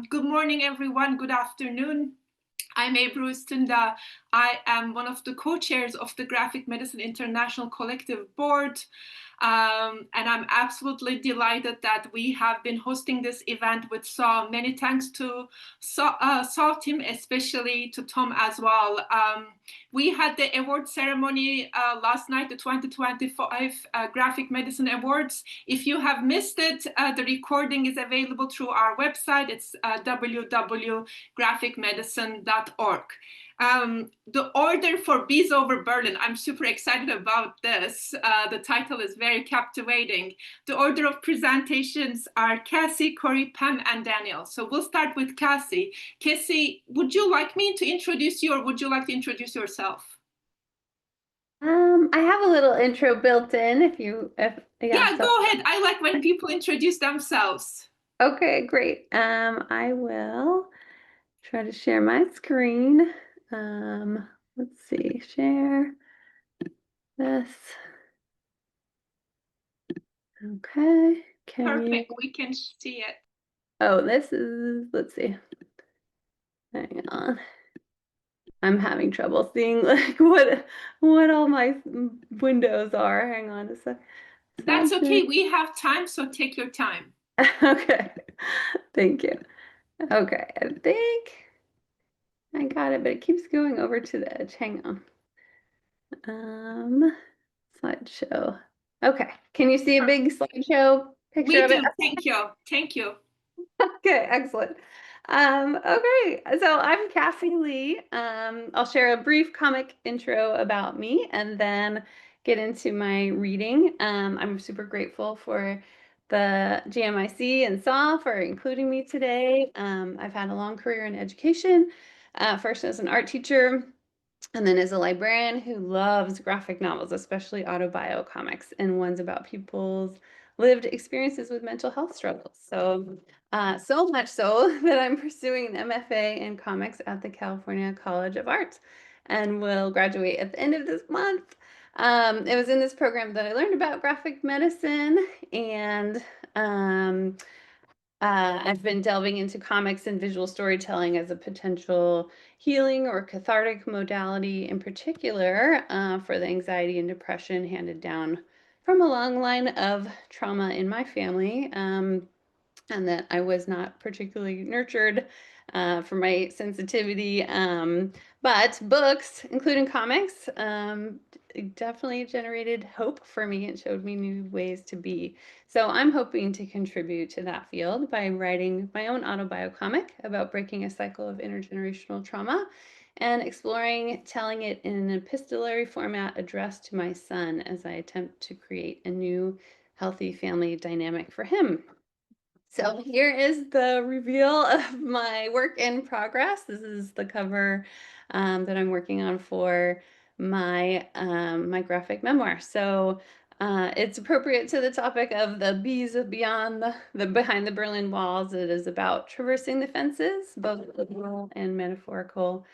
Good morning, everyone. Good afternoon. I'm Ebru Üstünde. I am one of the co-chairs of the Graphic Medicine International Collective Board. And I'm absolutely delighted that we have been hosting this event with Saw. Many thanks to Saw team, especially to Tom as well. We had the award ceremony last night, the 2025 Graphic Medicine Awards. If you have missed it, the recording is available through our website. It's www.graphicmedicine.org. The order for Bees Over Berlin, I'm super excited about this. The title is very captivating. The order of presentations are Cassy, Cori, Pam, and Daniel. So we'll start with Cassy. Cassy, would you like me to introduce you, or would you like to introduce yourself? I have a little intro built in Yeah, so go ahead. I like when people introduce themselves. okay, great. I will try to share my screen. Let's see, share this. Okay, can you? Perfect. We can see it. Oh, let's see. Hang on. I'm having trouble seeing like what all my windows are. Hang on a sec. That's okay. We have time, so take your time. Okay, thank you. Okay, I think I got it, but it keeps going over to the edge. Hang on. Slideshow. Okay, can you see a big slideshow picture We of it? do. Thank you. Thank you. Okay, excellent. Okay, so I'm Cassy Lee. I'll share a brief comic intro about me and then get into my reading. I'm super grateful for the GMIC and SAW for including me today. I've had a long career in education, first as an art teacher, and then as a librarian who loves graphic novels, especially autobio comics and ones about people's lived experiences with mental health struggles. So much so that I'm pursuing an MFA in comics at the California College of Art and will graduate at the end of this month. It was in this program that I learned about graphic medicine, and I've been delving into comics and visual storytelling as a potential healing or cathartic modality, in particular for the anxiety and depression handed down from a long line of trauma in my family, and that I was not particularly nurtured for my sensitivity. But books, including comics, definitely generated hope for me and showed me new ways to be. So I'm hoping to contribute to that field by writing my own autobiocomic about breaking a cycle of intergenerational trauma and exploring telling it in an epistolary format addressed to my son as I attempt to create a new healthy family dynamic for him. So here is the reveal of my work in progress. This is the cover that I'm working on for my graphic memoir. So it's appropriate to the topic of the bees beyond the behind the Berlin walls. It is about traversing the fences, both literal and metaphorical,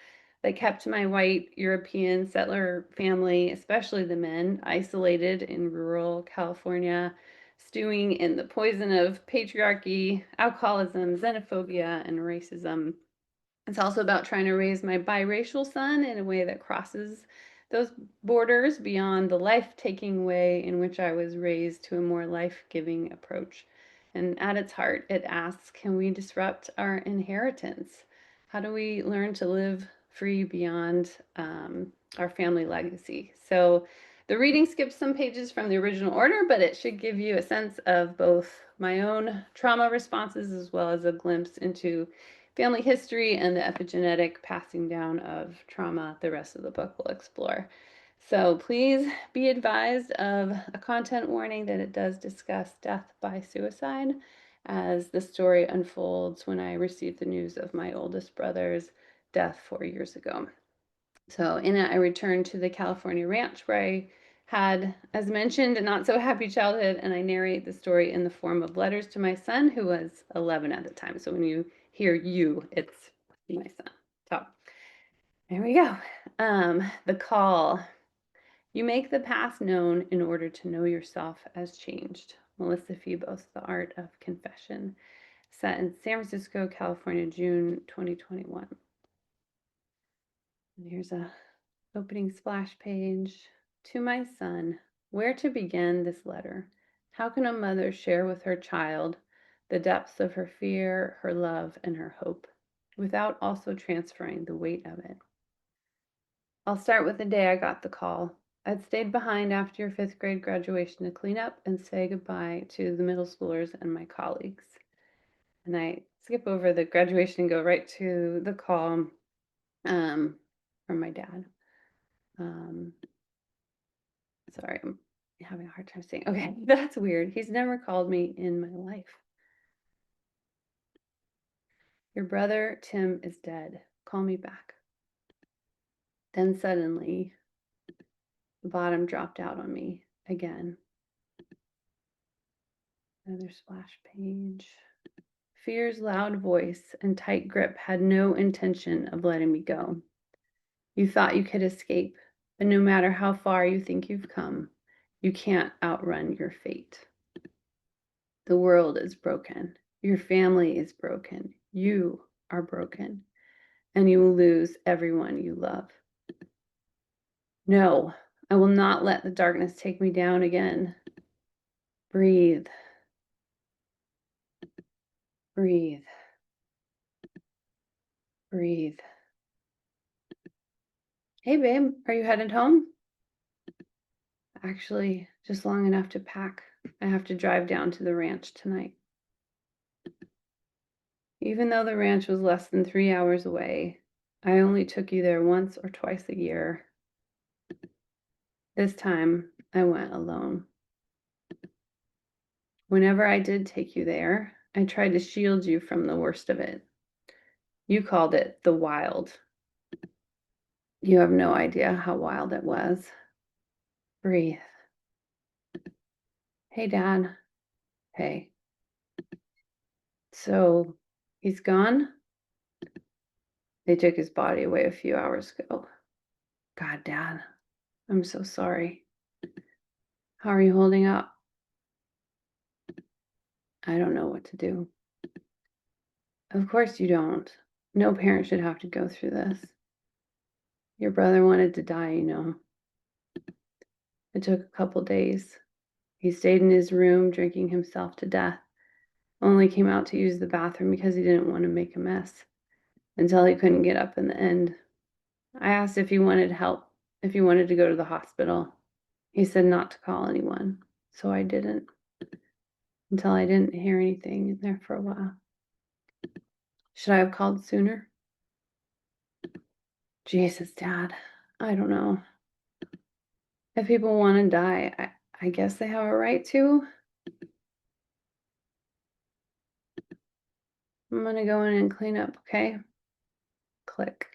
that kept my white European settler family, especially the men, isolated in rural California, stewing in the poison of patriarchy, alcoholism, xenophobia, and racism. It's also about trying to raise my biracial son in a way that crosses those borders beyond the life-taking way in which I was raised to a more life-giving approach. And at its heart, it asks, can we disrupt our inheritance? How do we learn to live free beyond our family legacy? So the reading skips some pages from the original order, but it should give you a sense of both my own trauma responses as well as a glimpse into family history and the epigenetic passing down of trauma the rest of the book will explore. So please be advised of a content warning that it does discuss death by suicide as the story unfolds when I received the news of my oldest brother's death 4 years ago. So in it, I returned to the California ranch where I had, as mentioned, a not so happy childhood, and I narrate the story in the form of letters to my son, who was 11 at the time. So when you hear you, it's my son. So there we go. The call. You make the past known in order to know yourself as changed. Melissa Febos, The Art of Confession. set in San Francisco, California, June 2021. And here's a opening splash page. To my son, where to begin this letter? How can a mother share with her child the depths of her fear, her love, and her hope, without also transferring the weight of it? I'll start with the day I got the call. I'd stayed behind after your 5th grade graduation to clean up and say goodbye to the middle schoolers and my colleagues. And I skip over the graduation and go right to the call from my dad. Sorry, I'm having a hard time saying. Okay, that's weird. He's never called me in my life. Your brother, Tim, is dead. Call me back. Then suddenly, the bottom dropped out on me again. Another splash page. Fear's loud voice and tight grip had no intention of letting me go. You thought you could escape, but no matter how far you think you've come, you can't outrun your fate. The world is broken. Your family is broken. You are broken, and you will lose everyone you love. No, I will not let the darkness take me down again. Breathe. Breathe. Breathe. Hey, babe, are you headed home? Actually, just long enough to pack. I have to drive down to the ranch tonight. Even though the ranch was less than 3 hours away, I only took you there once or twice a year. This time, I went alone. Whenever I did take you there, I tried to shield you from the worst of it. You called it the wild. You have no idea how wild it was. Breathe. Hey, Dad. Hey. So, he's gone? They took his body away a few hours ago. God, Dad, I'm so sorry. How are you holding up? I don't know what to do. Of course you don't. No parent should have to go through this. Your brother wanted to die, you know. It took a couple days. He stayed in his room drinking himself to death. Only came out to use the bathroom because he didn't want to make a mess until he couldn't get up in the end. I asked if he wanted help, if he wanted to go to the hospital. He said not to call anyone, so I didn't until I didn't hear anything in there for a while. Should I have called sooner? Jesus, Dad, I don't know. If people want to die, I guess they have a right to. I'm gonna go in and clean up, okay? Click.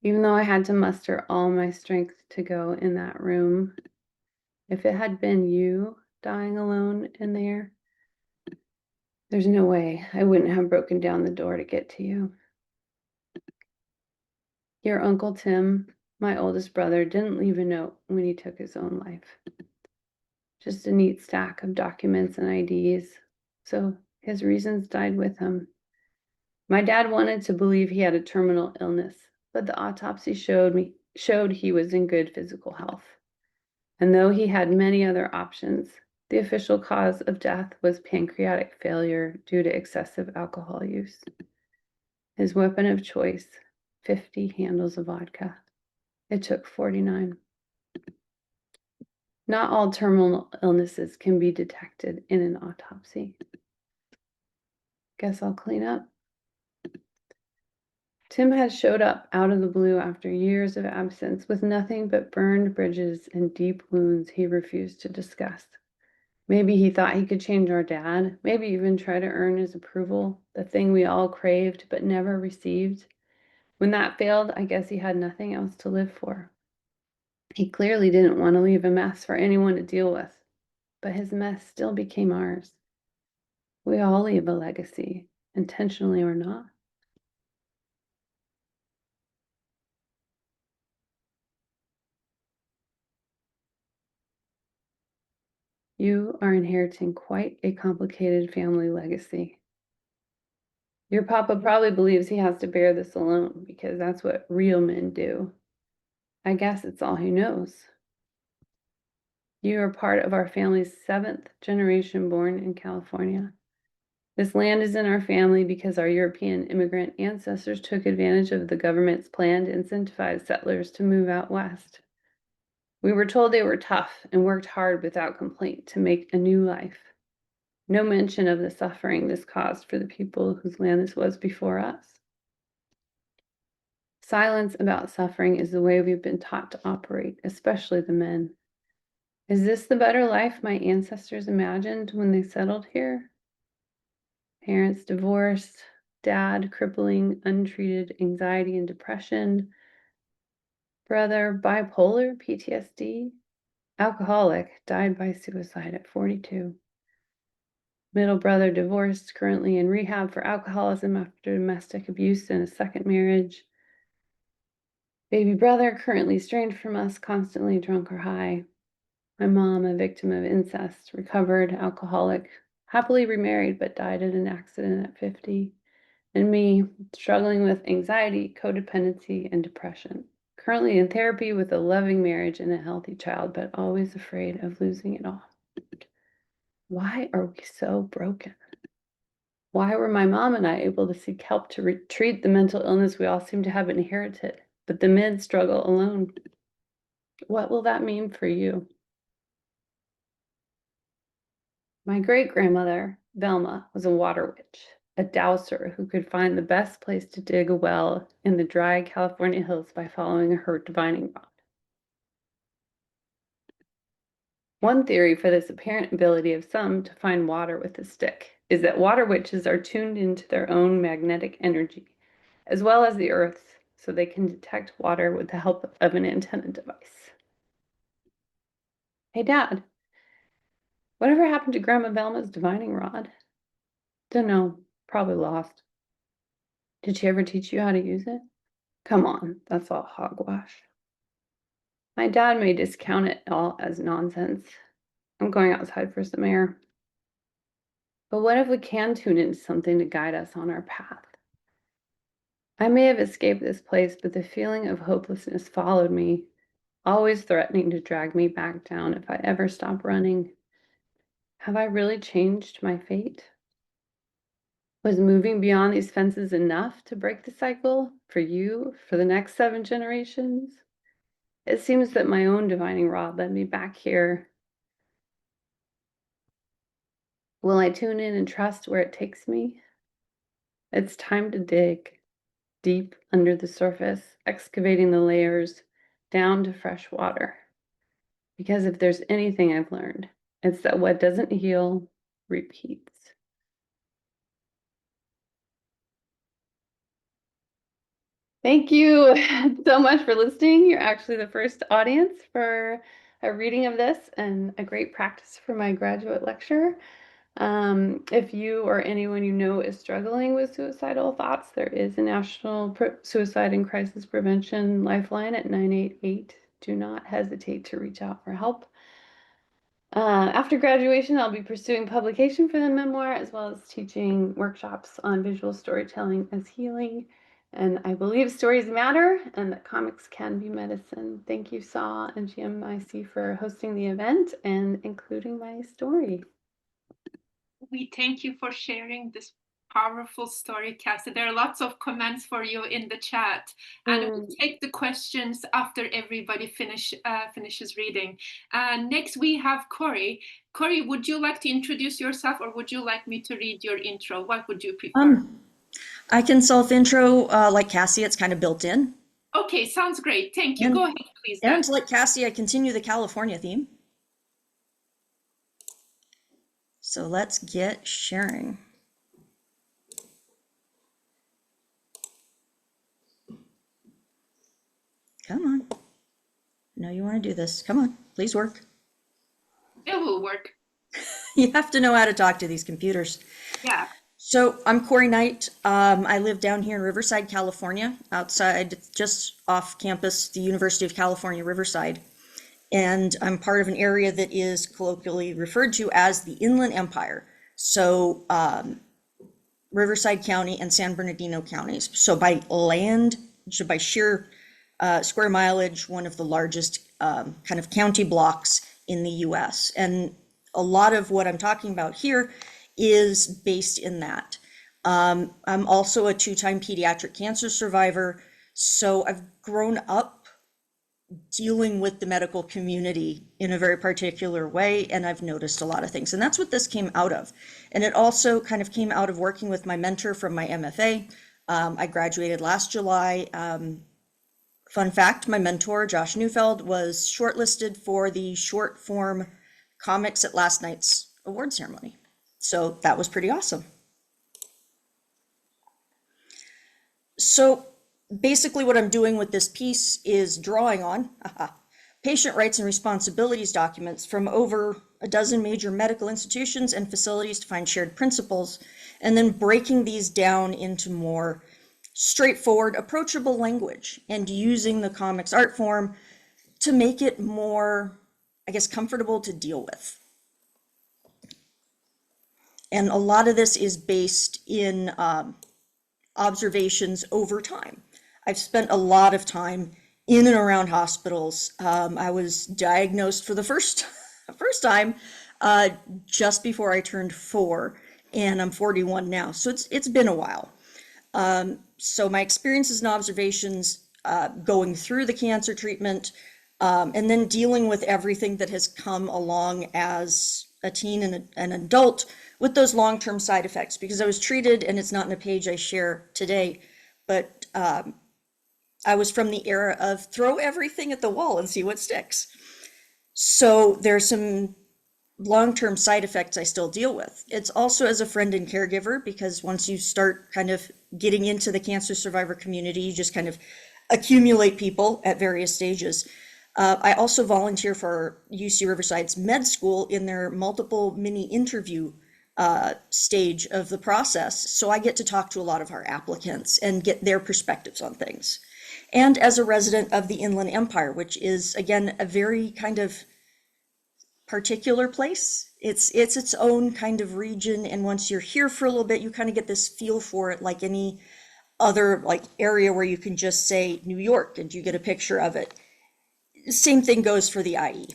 Even though I had to muster all my strength to go in that room, if it had been you dying alone in there, there's no way I wouldn't have broken down the door to get to you. Your Uncle Tim, my oldest brother, didn't leave a note when he took his own life. Just a neat stack of documents and IDs. So his reasons died with him. My dad wanted to believe he had a terminal illness, but the autopsy showed he was in good physical health. And though he had many other options, the official cause of death was pancreatic failure due to excessive alcohol use. His weapon of choice, 50 handles of vodka. It took 49. Not all terminal illnesses can be detected in an autopsy. Guess I'll clean up. Tim had showed up out of the blue after years of absence with nothing but burned bridges and deep wounds he refused to discuss. Maybe he thought he could change our dad, maybe even try to earn his approval, the thing we all craved but never received. When that failed, I guess he had nothing else to live for. He clearly didn't want to leave a mess for anyone to deal with, but his mess still became ours. We all leave a legacy, intentionally or not. You are inheriting quite a complicated family legacy. Your papa probably believes he has to bear this alone because that's what real men do. I guess it's all he knows. You are part of our family's 7th generation born in California. This land is in our family because our European immigrant ancestors took advantage of the government's plan to incentivize settlers to move out west. We were told they were tough and worked hard without complaint to make a new life. No mention of the suffering this caused for the people whose land this was before us. Silence about suffering is the way we've been taught to operate, especially the men. Is this the better life my ancestors imagined when they settled here? Parents divorced, dad crippling, untreated anxiety and depression, brother bipolar, PTSD, alcoholic, died by suicide at 42. Middle brother divorced, currently in rehab for alcoholism after domestic abuse and a second marriage. Baby brother currently estranged from us, constantly drunk or high. My mom, a victim of incest, recovered, alcoholic, happily remarried, but died in an accident at 50. And me, struggling with anxiety, codependency, and depression. Currently in therapy with a loving marriage and a healthy child, but always afraid of losing it all. Why are we so broken? Why were my mom and I able to seek help to treat the mental illness we all seem to have inherited, but the men struggle alone? What will that mean for you? My great-grandmother, Velma, was a water witch, a dowser who could find the best place to dig a well in the dry California hills by following her divining rod. One theory for this apparent ability of some to find water with a stick is that water witches are tuned into their own magnetic energy, as well as the Earth's, so they can detect water with the help of an antenna device. Hey, Dad, whatever happened to Grandma Velma's divining rod? Don't know, probably lost. Did she ever teach you how to use it? Come on, that's all hogwash. My dad may discount it all as nonsense. I'm going outside for some air. But what if we can tune into something to guide us on our path? I may have escaped this place, but the feeling of hopelessness followed me, always threatening to drag me back down if I ever stop running. Have I really changed my fate? Was moving beyond these fences enough to break the cycle for you, for the next 7 generations? It seems that my own divining rod led me back here. Will I tune in and trust where it takes me? It's time to dig deep under the surface, excavating the layers down to fresh water. Because if there's anything I've learned, it's that what doesn't heal repeats. Thank you so much for listening. You're actually the first audience for a reading of this and a great practice for my graduate lecture. If you or anyone you know is struggling with suicidal thoughts, there is a National Suicide and Crisis Prevention Lifeline at 988. Do not hesitate to reach out for help. After graduation, I'll be pursuing publication for the memoir, as well as teaching workshops on visual storytelling as healing. And I believe stories matter and that comics can be medicine. Thank you, SAW and GMIC, for hosting the event and including my story. We thank you for sharing this powerful story, Cassy. There are lots of comments for you in the chat, and we'll take the questions after everybody finishes reading. Next, we have Cori. Cori, would you like to introduce yourself, or would you like me to read your intro? What would you prefer? I can self-intro like Cassy. It's kind of built in. Okay, sounds great. Thank you. And, Go ahead, please. And like Cassy, I continue the California theme. So let's get sharing. Come on. I know you want to do this. Come on, please work. It will work. You have to know how to talk to these computers. Yeah. So I'm Cori Knight. I live down here in Riverside, California, outside, just off campus, the University of California, Riverside. and I'm part of an area that is colloquially referred to as the Inland Empire. So Riverside County and San Bernardino counties. So by land, so by sheer square mileage, one of the largest kind of county blocks in the US. And a lot of what I'm talking about here is based in that. I'm also a 2-time pediatric cancer survivor. So I've grown up dealing with the medical community in a very particular way, and I've noticed a lot of things. And that's what this came out of. And it also kind of came out of working with my mentor from my MFA. I graduated last July. Fun fact, my mentor, Josh Neufeld, was shortlisted for the short form comics at last night's award ceremony. So that was pretty awesome. So basically what I'm doing with this piece is drawing on patient rights and responsibilities documents from over a dozen major medical institutions and facilities to find shared principles, and then breaking these down into more straightforward, approachable language and using the comics art form to make it more, I guess, comfortable to deal with. And a lot of this is based in observations over time. I've spent a lot of time in and around hospitals. I was diagnosed for the first time just before I turned 4, and I'm 41 now. So it's been a while. So my experiences and observations going through the cancer treatment, and then dealing with everything that has come along as a teen and an adult with those long-term side effects, because I was treated, and it's not in a page I share today, but I was from the era of throw everything at the wall and see what sticks. So there's some long-term side effects I still deal with. It's also as a friend and caregiver, because once you start kind of getting into the cancer survivor community, you just kind of accumulate people at various stages. I also volunteer for UC Riverside's med school in their multiple mini interview stage of the process. So I get to talk to a lot of our applicants and get their perspectives on things. And as a resident of the Inland Empire, which is, again, a very kind of particular place. It's its own kind of region. And once you're here for a little bit, you kind of get this feel for it, like any other like area where you can just say New York and you get a picture of it. Same thing goes for the IE.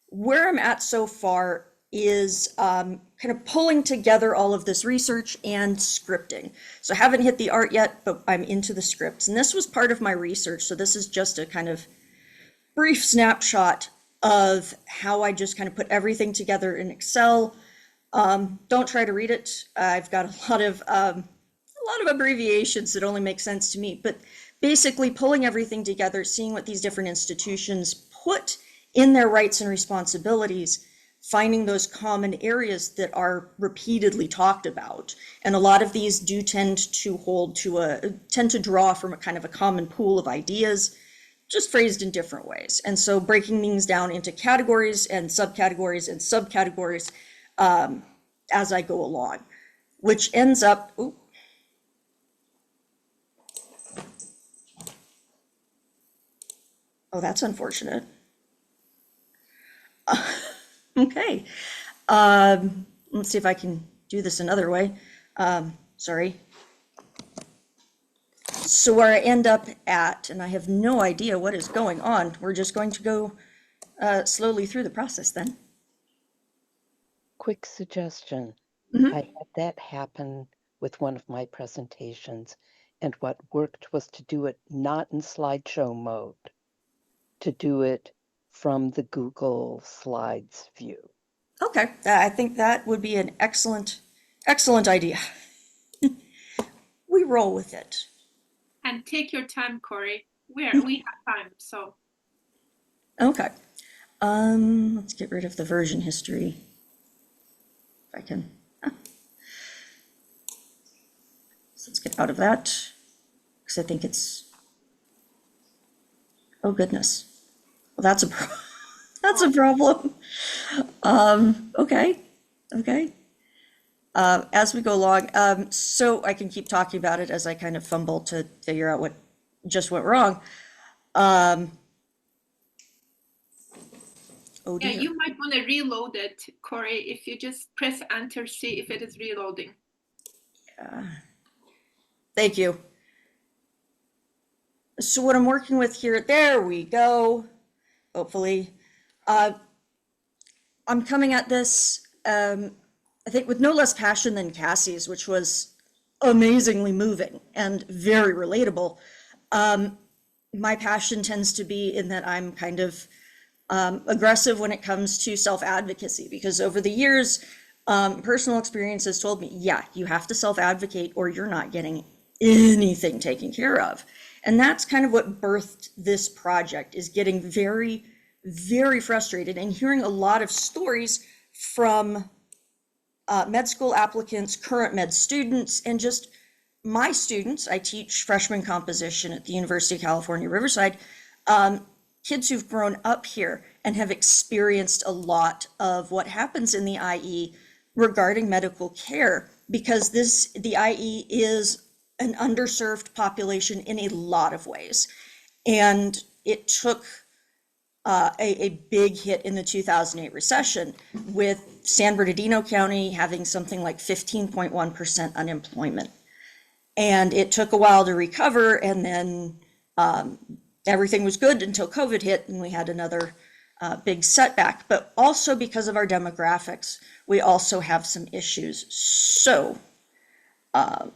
Where I'm at so far is kind of pulling together all of this research and scripting. So I haven't hit the art yet, but I'm into the scripts. And this was part of my research. So this is just a kind of brief snapshot of how I just kind of put everything together in Excel. Don't try to read it. I've got a lot of abbreviations that only make sense to me, but basically pulling everything together, seeing what these different institutions put in their rights and responsibilities, finding those common areas that are repeatedly talked about. And a lot of these do tend to draw from a kind of a common pool of ideas, just phrased in different ways. And so breaking things down into categories and subcategories and subcategories as I go along, which ends up, oh, that's unfortunate. Okay. Let's see if I can do this another way. Sorry. So where I end up at, and I have no idea what is going on, we're just going to go slowly through the process then. Quick suggestion. Mhm. I had that happen with one of my presentations, and what worked was to do it not in slideshow mode, to do it from the Google Slides view. Okay, I think that would be an excellent idea. We roll with it. And take your time, Cori. We have time, so. Okay. Let's get rid of the version history. If I can. So let's get out of that, because I think it's, oh goodness. Well, that's a problem. Okay. As we go along, so I can keep talking about it as I kind of fumble to figure out what just went wrong. Oh Yeah, dear. you might want to reload it, Cori, if you just press enter, see if it is reloading. Thank you. So what I'm working with here, there we go, hopefully. I'm coming at this, I think, with no less passion than Cassie's, which was amazingly moving and very relatable. My passion tends to be in that I'm kind of aggressive when it comes to self-advocacy, because over the years, personal experience has told me, yeah, you have to self-advocate or you're not getting anything taken care of. And that's kind of what birthed this project, is getting very, very frustrated and hearing a lot of stories from med school applicants, current med students, and just my students. I teach freshman composition at the University of California, Riverside. Kids who've grown up here and have experienced a lot of what happens in the IE regarding medical care, because the IE is an underserved population in a lot of ways. And it took a big hit in the 2008 recession, with San Bernardino County having something like 15.1% unemployment. And it took a while to recover, and then everything was good until COVID hit and we had another big setback. But also because of our demographics, we also have some issues. So I'll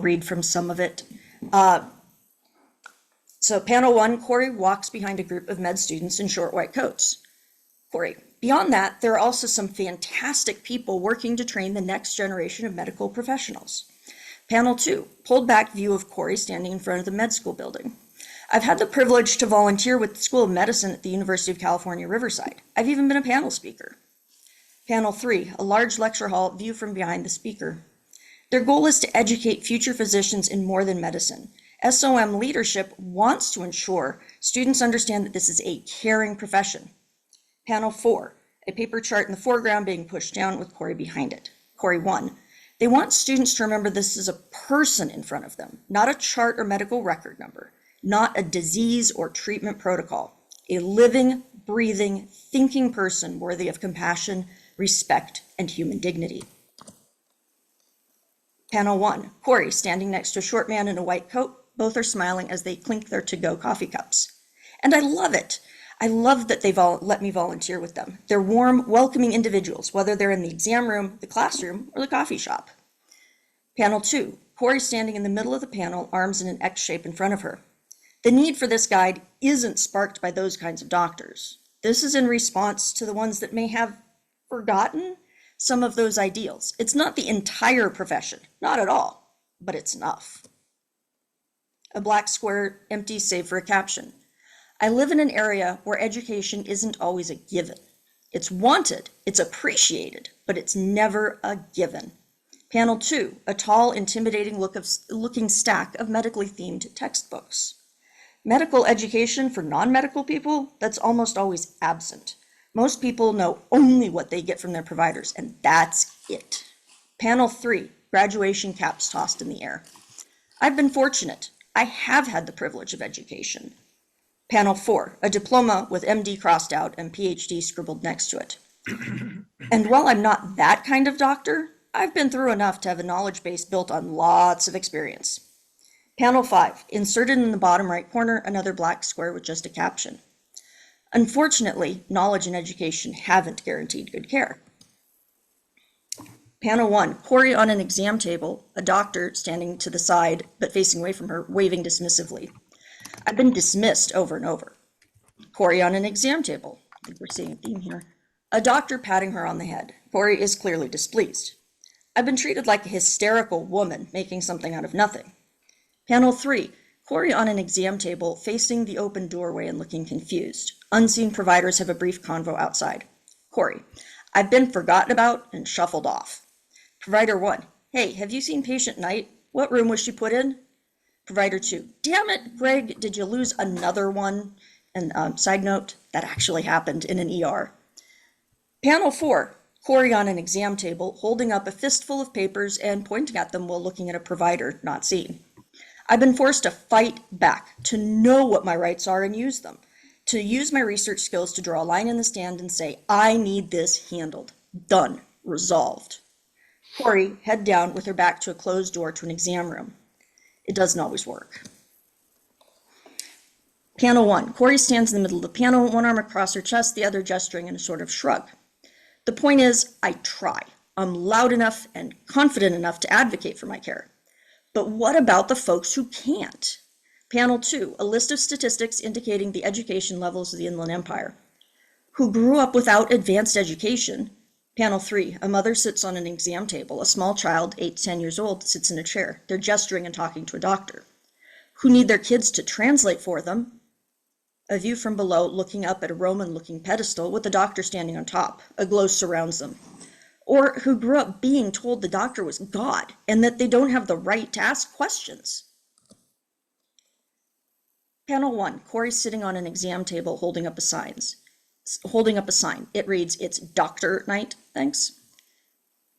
read from some of it. So panel 1, Cori walks behind a group of med students in short white coats. Cori: beyond that, there are also some fantastic people working to train the next generation of medical professionals. Panel 2, pulled back view of Cori standing in front of the med school building. I've had the privilege to volunteer with the School of Medicine at the University of California, Riverside. I've even been a panel speaker. Panel 3, a large lecture hall view from behind the speaker. Their goal is to educate future physicians in more than medicine. SOM leadership wants to ensure students understand that this is a caring profession. Panel 4, a paper chart in the foreground being pushed down with Cori behind it. Cori 1, they want students to remember this is a person in front of them, not a chart or medical record number, not a disease or treatment protocol, a living, breathing, thinking person worthy of compassion, respect, and human dignity. Panel 1, Cori standing next to a short man in a white coat. Both are smiling as they clink their to-go coffee cups. And I love it. I love that they've let me volunteer with them. They're warm, welcoming individuals, whether they're in the exam room, the classroom, or the coffee shop. Panel 2, Cori standing in the middle of the panel, arms in an X shape in front of her. The need for this guide isn't sparked by those kinds of doctors. This is in response to the ones that may have forgotten some of those ideals. It's not the entire profession, not at all, but it's enough. A black square, empty save for a caption. I live in an area where education isn't always a given. It's wanted, it's appreciated, but it's never a given. Panel 2, a tall, intimidating looking stack of medically themed textbooks. Medical education for non-medical people, that's almost always absent. Most people know only what they get from their providers, and that's it. Panel 3, graduation caps tossed in the air. I've been fortunate. I have had the privilege of education. Panel 4, a diploma with MD crossed out and PhD scribbled next to it. And while I'm not that kind of doctor, I've been through enough to have a knowledge base built on lots of experience. Panel 5, inserted in the bottom right corner, another black square with just a caption. Unfortunately, knowledge and education haven't guaranteed good care. Panel 1, Cori on an exam table, a doctor standing to the side but facing away from her, waving dismissively. I've been dismissed over and over. Cori on an exam table. I think we're seeing a theme here. A doctor patting her on the head. Cori is clearly displeased. I've been treated like a hysterical woman making something out of nothing. Panel 3, Cori on an exam table facing the open doorway and looking confused. Unseen providers have a brief convo outside. Cori, I've been forgotten about and shuffled off. Provider 1, hey, have you seen patient Knight? What room was she put in? Provider 2, damn it, Greg, did you lose another one? And side note, that actually happened in an ER. Panel 4, Cori on an exam table, holding up a fistful of papers and pointing at them while looking at a provider not seen. I've been forced to fight back, to know what my rights are and use them. to use my research skills to draw a line in the sand and say, I need this handled. Done. Resolved. Cori, head down with her back to a closed door to an exam room. It doesn't always work. Panel 1. Cori stands in the middle of the panel, one arm across her chest, the other gesturing in a sort of shrug. The point is, I try. I'm loud enough and confident enough to advocate for my care. But what about the folks who can't? Panel 2. A list of statistics indicating the education levels of the Inland Empire. Who grew up without advanced education. Panel 3. A mother sits on an exam table. A small child, 8 to 10 years old, sits in a chair. They're gesturing and talking to a doctor. Who need their kids to translate for them. A view from below, looking up at a Roman-looking pedestal with the doctor standing on top. A glow surrounds them. Or who grew up being told the doctor was God and that they don't have the right to ask questions. Panel 1. Cori's sitting on an exam table holding up a sign. It reads, "It's doctor night, thanks."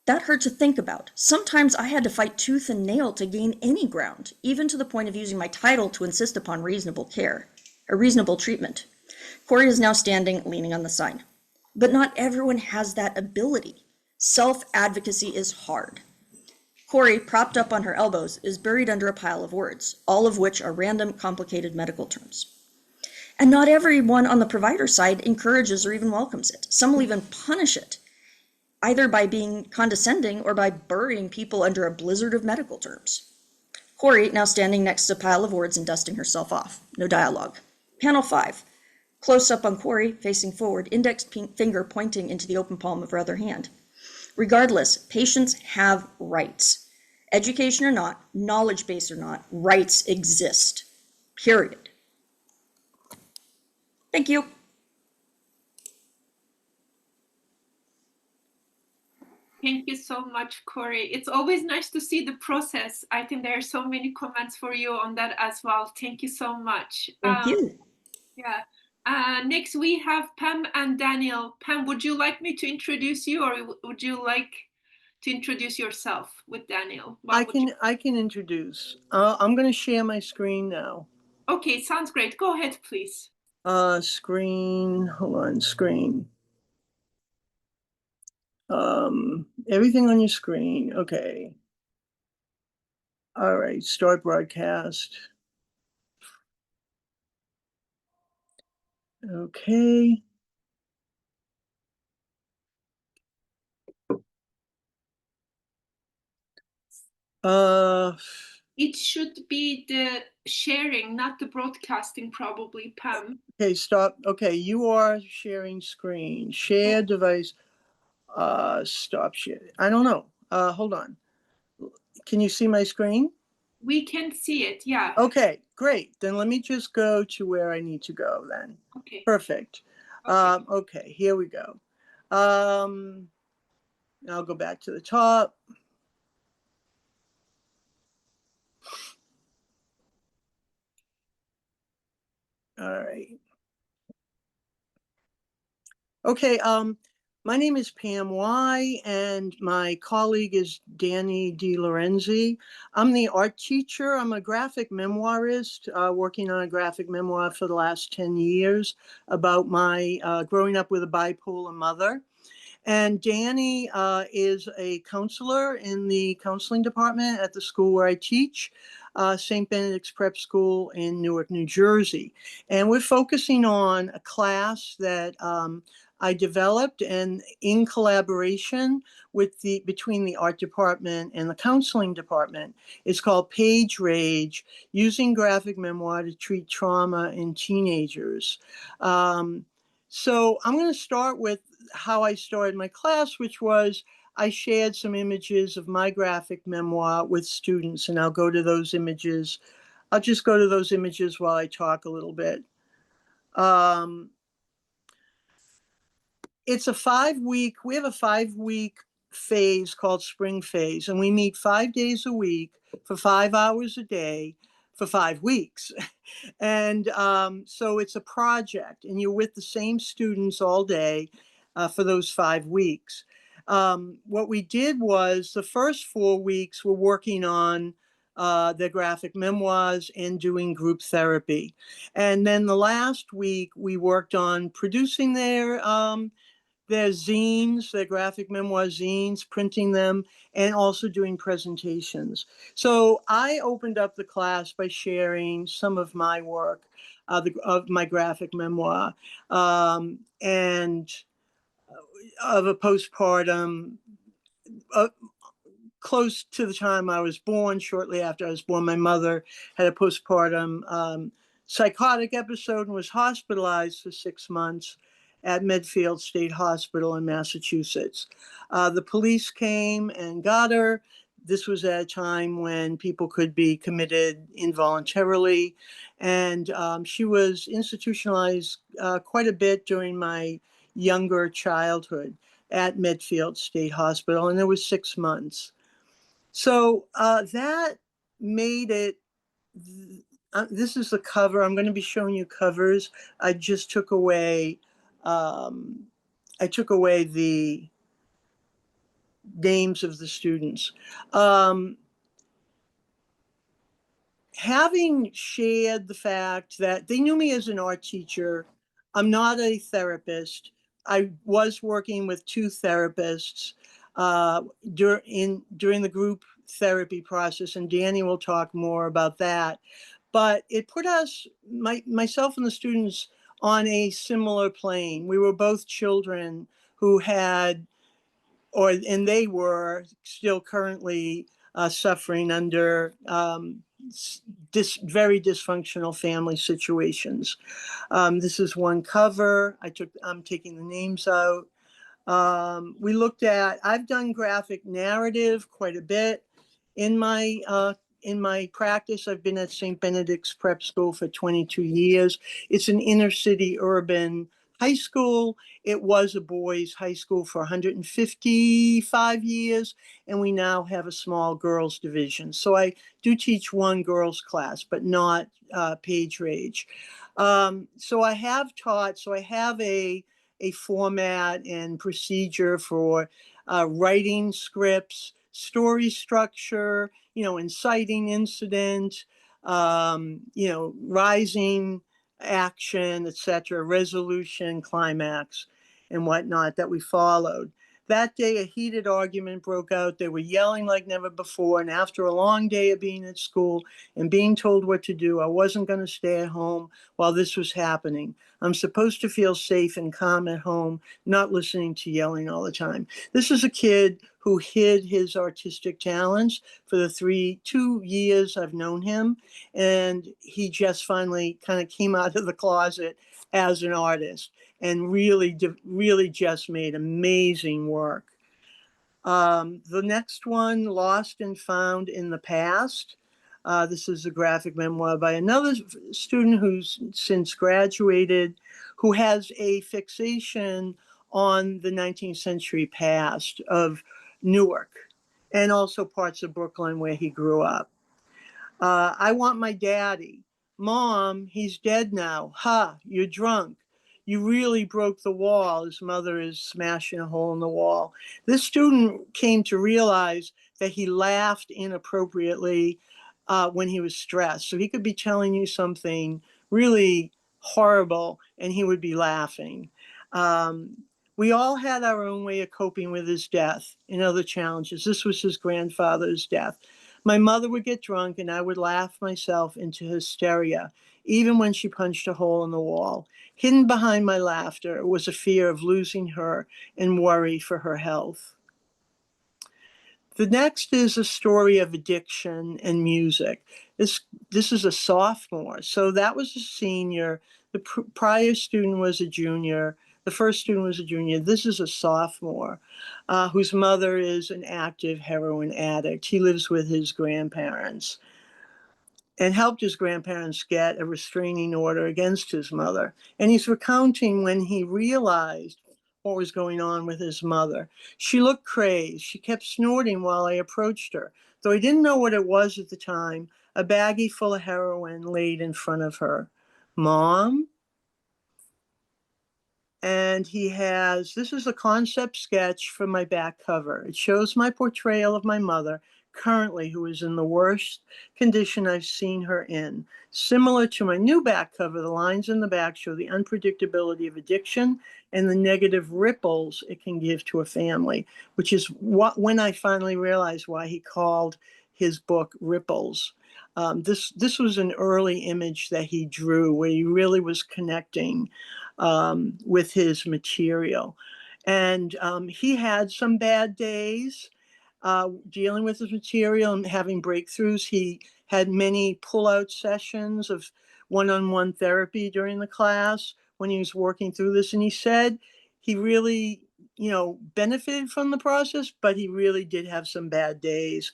That hurt to think about. Sometimes I had to fight tooth and nail to gain any ground, even to the point of using my title to insist upon reasonable care, or reasonable treatment. Cori is now standing, leaning on the sign. But not everyone has that ability. Self-advocacy is hard. Cori, propped up on her elbows, is buried under a pile of words, all of which are random, complicated medical terms. And not everyone on the provider side encourages or even welcomes it. Some will even punish it, either by being condescending or by burying people under a blizzard of medical terms. Cori, now standing next to a pile of words and dusting herself off. No dialogue. Panel 5. Close up on Cori, facing forward, index finger pointing into the open palm of her other hand. Regardless, patients have rights. Education or not, knowledge base or not, rights exist. Period. Thank you. Thank you so much, Cori. It's always nice to see the process. I think there are so many comments for you on that as well. Thank you so much. Thank you. Yeah. Next, we have Pam and Daniel. Pam, would you like me to introduce you, or would you like to introduce yourself with Daniel? I can introduce. I'm going to share my screen now. Okay, sounds great. Go ahead, please. Screen. Hold on. Screen. Everything on your screen. Okay. All right. Start broadcast. Okay. It should be the sharing, not the broadcasting, probably, Pam. Okay, stop. Okay, you are sharing screen. Share device. Stop share. I don't know. Hold on. Can you see my screen? We can see it, yeah. Okay, great. Then let me just go to where I need to go then. Okay. Perfect. Okay. Okay, here we go. I'll go back to the top. All right. Okay, my name is Pam Y, and my colleague is Danny De Lorenzi. I'm the art teacher. I'm a graphic memoirist, working on a graphic memoir for the last 10 years about my growing up with a bipolar mother. And Danny is a counselor in the counseling department at the school where I teach, St. Benedict's Prep School in Newark, New Jersey. And we're focusing on a class that I developed, and in collaboration with between the art department and the counseling department. It's called Page Rage, Using Graphic Memoir to Treat Trauma in Teenagers. So I'm going to start with how I started my class, which was I shared some images of my graphic memoir with students, and I'll go to those images. I'll just go to those images while I talk a little bit. It's a 5-week, we have a 5-week phase called spring phase, and we meet 5 days a week for 5 hours a day for 5 weeks. And so it's a project, and you're with the same students all day for those 5 weeks. What we did was the first 4 weeks we're working on their graphic memoirs and doing group therapy. And then the last week we worked on producing their zines, their graphic memoir zines, printing them, and also doing presentations. So I opened up the class by sharing some of my work, of my graphic memoir, and of a postpartum, close to the time I was born. Shortly after I was born, my mother had a postpartum psychotic episode and was hospitalized for 6 months at Medfield State Hospital in Massachusetts. The police came and got her. This was at a time when people could be committed involuntarily. And she was institutionalized quite a bit during my younger childhood at Medfield State Hospital, and it was 6 months. So that made it, this is the cover. I'm going to be showing you covers. I just took away, the names of the students. Having shared the fact that they knew me as an art teacher, I'm not a therapist. I was working with 2 therapists during the group therapy process, and Danny will talk more about that. But it put us, myself and the students, on a similar plane. We were both children who had, and they were still currently suffering under very dysfunctional family situations. This is one cover. I'm taking the names out. We looked at, I've done graphic narrative quite a bit in my practice. I've been at St. Benedict's Prep School for 22 years. It's an inner city urban high school. It was a boys' high school for 155 years, and we now have a small girls' division. So I do teach one girls' class, but not page range. So I have taught, so I have a format and procedure for writing scripts, story structure, inciting incident, rising action, etc., resolution, climax, and whatnot that we followed. That day, a heated argument broke out. They were yelling like never before. And after a long day of being at school and being told what to do, I wasn't going to stay at home while this was happening. I'm supposed to feel safe and calm at home, not listening to yelling all the time. This is a kid who hid his artistic talents for the 2 years I've known him. And he just finally kind of came out of the closet as an artist and really just made amazing work. The next one, Lost and Found in the Past. This is a graphic memoir by another student who's since graduated, who has a fixation on the 19th century past of Newark and also parts of Brooklyn where he grew up. I Want My Daddy. Mom, he's dead now. Ha, you're drunk. You really broke the wall. His mother is smashing a hole in the wall. This student came to realize that he laughed inappropriately when he was stressed. So he could be telling you something really horrible and he would be laughing. We all had our own way of coping with his death and other challenges. This was his grandfather's death. My mother would get drunk and I would laugh myself into hysteria, even when she punched a hole in the wall. Hidden behind my laughter was a fear of losing her and worry for her health. The next is a story of addiction and music. This is a sophomore. So that was a senior. The prior student was a junior. The first student was a junior. This is a sophomore whose mother is an active heroin addict. He lives with his grandparents and helped his grandparents get a restraining order against his mother. And he's recounting when he realized what was going on with his mother. She looked crazed. She kept snorting while I approached her. Though I didn't know what it was at the time, a baggie full of heroin laid in front of her. Mom? And he has, this is a concept sketch for my back cover. It shows my portrayal of my mother currently who is in the worst condition I've seen her in. Similar to my new back cover, the lines in the back show the unpredictability of addiction and the negative ripples it can give to a family, which is when I finally realized why he called his book Ripples. This was an early image that he drew where he really was connecting with his material. And he had some bad days dealing with his material and having breakthroughs. He had many pull-out sessions of one-on-one therapy during the class when he was working through this. And he said he really, benefited from the process, but he really did have some bad days.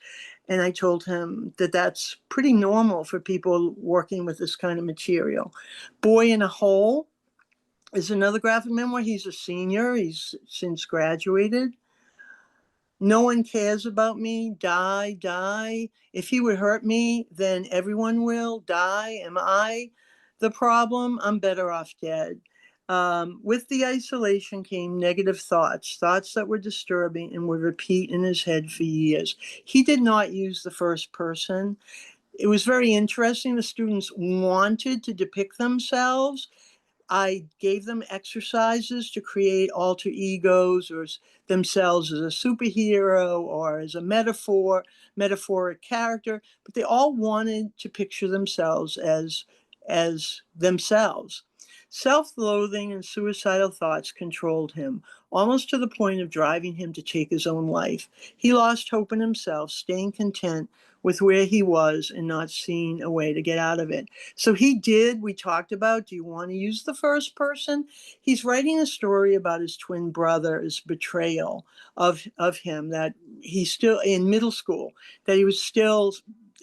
And I told him that that's pretty normal for people working with this kind of material. Boy in a Hole is another graphic memoir. He's a senior. He's since graduated. No one cares about me. Die, die. If he would hurt me, then everyone will die. Am I the problem? I'm better off dead. With the isolation came negative thoughts that were disturbing and would repeat in his head for years. He did not use the first person. It was very interesting. The students wanted to depict themselves. I gave them exercises to create alter egos or themselves as a superhero or as a metaphoric character, but they all wanted to picture themselves as themselves. Self-loathing and suicidal thoughts controlled him, almost to the point of driving him to take his own life. He lost hope in himself, staying content with where he was and not seeing a way to get out of it. So we talked about, do you want to use the first person? He's writing a story about his twin brother's betrayal of him, that he's still in middle school, that he was still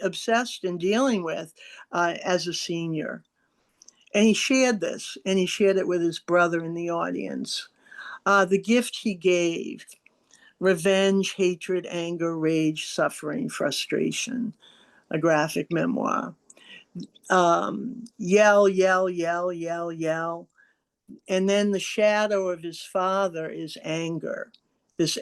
obsessed and dealing with as a senior. And he shared this, and he shared it with his brother in the audience. The gift he gave: revenge, hatred, anger, rage, suffering, frustration, a graphic memoir. Yell, yell, yell, yell, yell. And then the shadow of his father is anger, this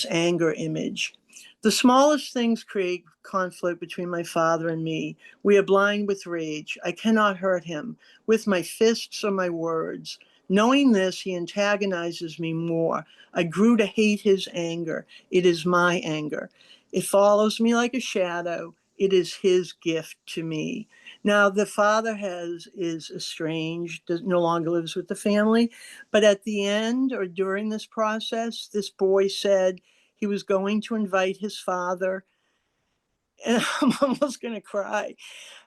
anger image. The smallest things create conflict between my father and me. We are blind with rage. I cannot hurt him with my fists or my words. Knowing this, he antagonizes me more. I grew to hate his anger. It is my anger. It follows me like a shadow. It is his gift to me. Now, the father is estranged, no longer lives with the family. But at the end or during this process, this boy said he was going to invite his father, and I'm almost going to cry.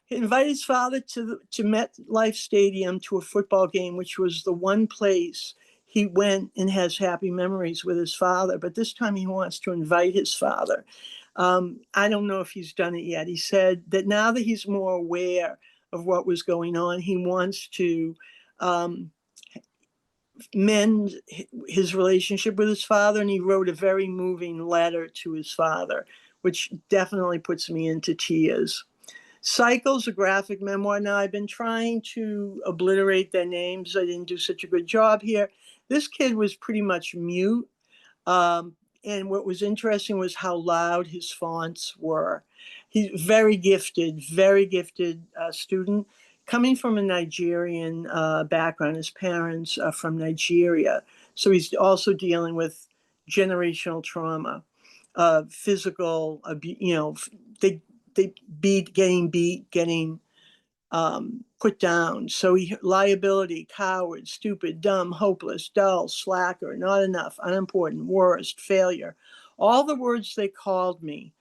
He invited his father to MetLife Stadium to a football game, which was the one place he went and has happy memories with his father. But this time he wants to invite his father. I don't know if he's done it yet. He said that now that he's more aware of what was going on, he wants to mend his relationship with his father. And he wrote a very moving letter to his father, which definitely puts me into tears. Cycles, a graphic memoir. Now, I've been trying to obliterate their names. I didn't do such a good job here. This kid was pretty much mute. And what was interesting was how loud his fonts were. He's very gifted student. Coming from a Nigerian background, his parents are from Nigeria. So he's also dealing with generational trauma, physical, getting beat, getting put down. So liability, coward, stupid, dumb, hopeless, dull, slacker, not enough, unimportant, worst, failure. All the words they called me,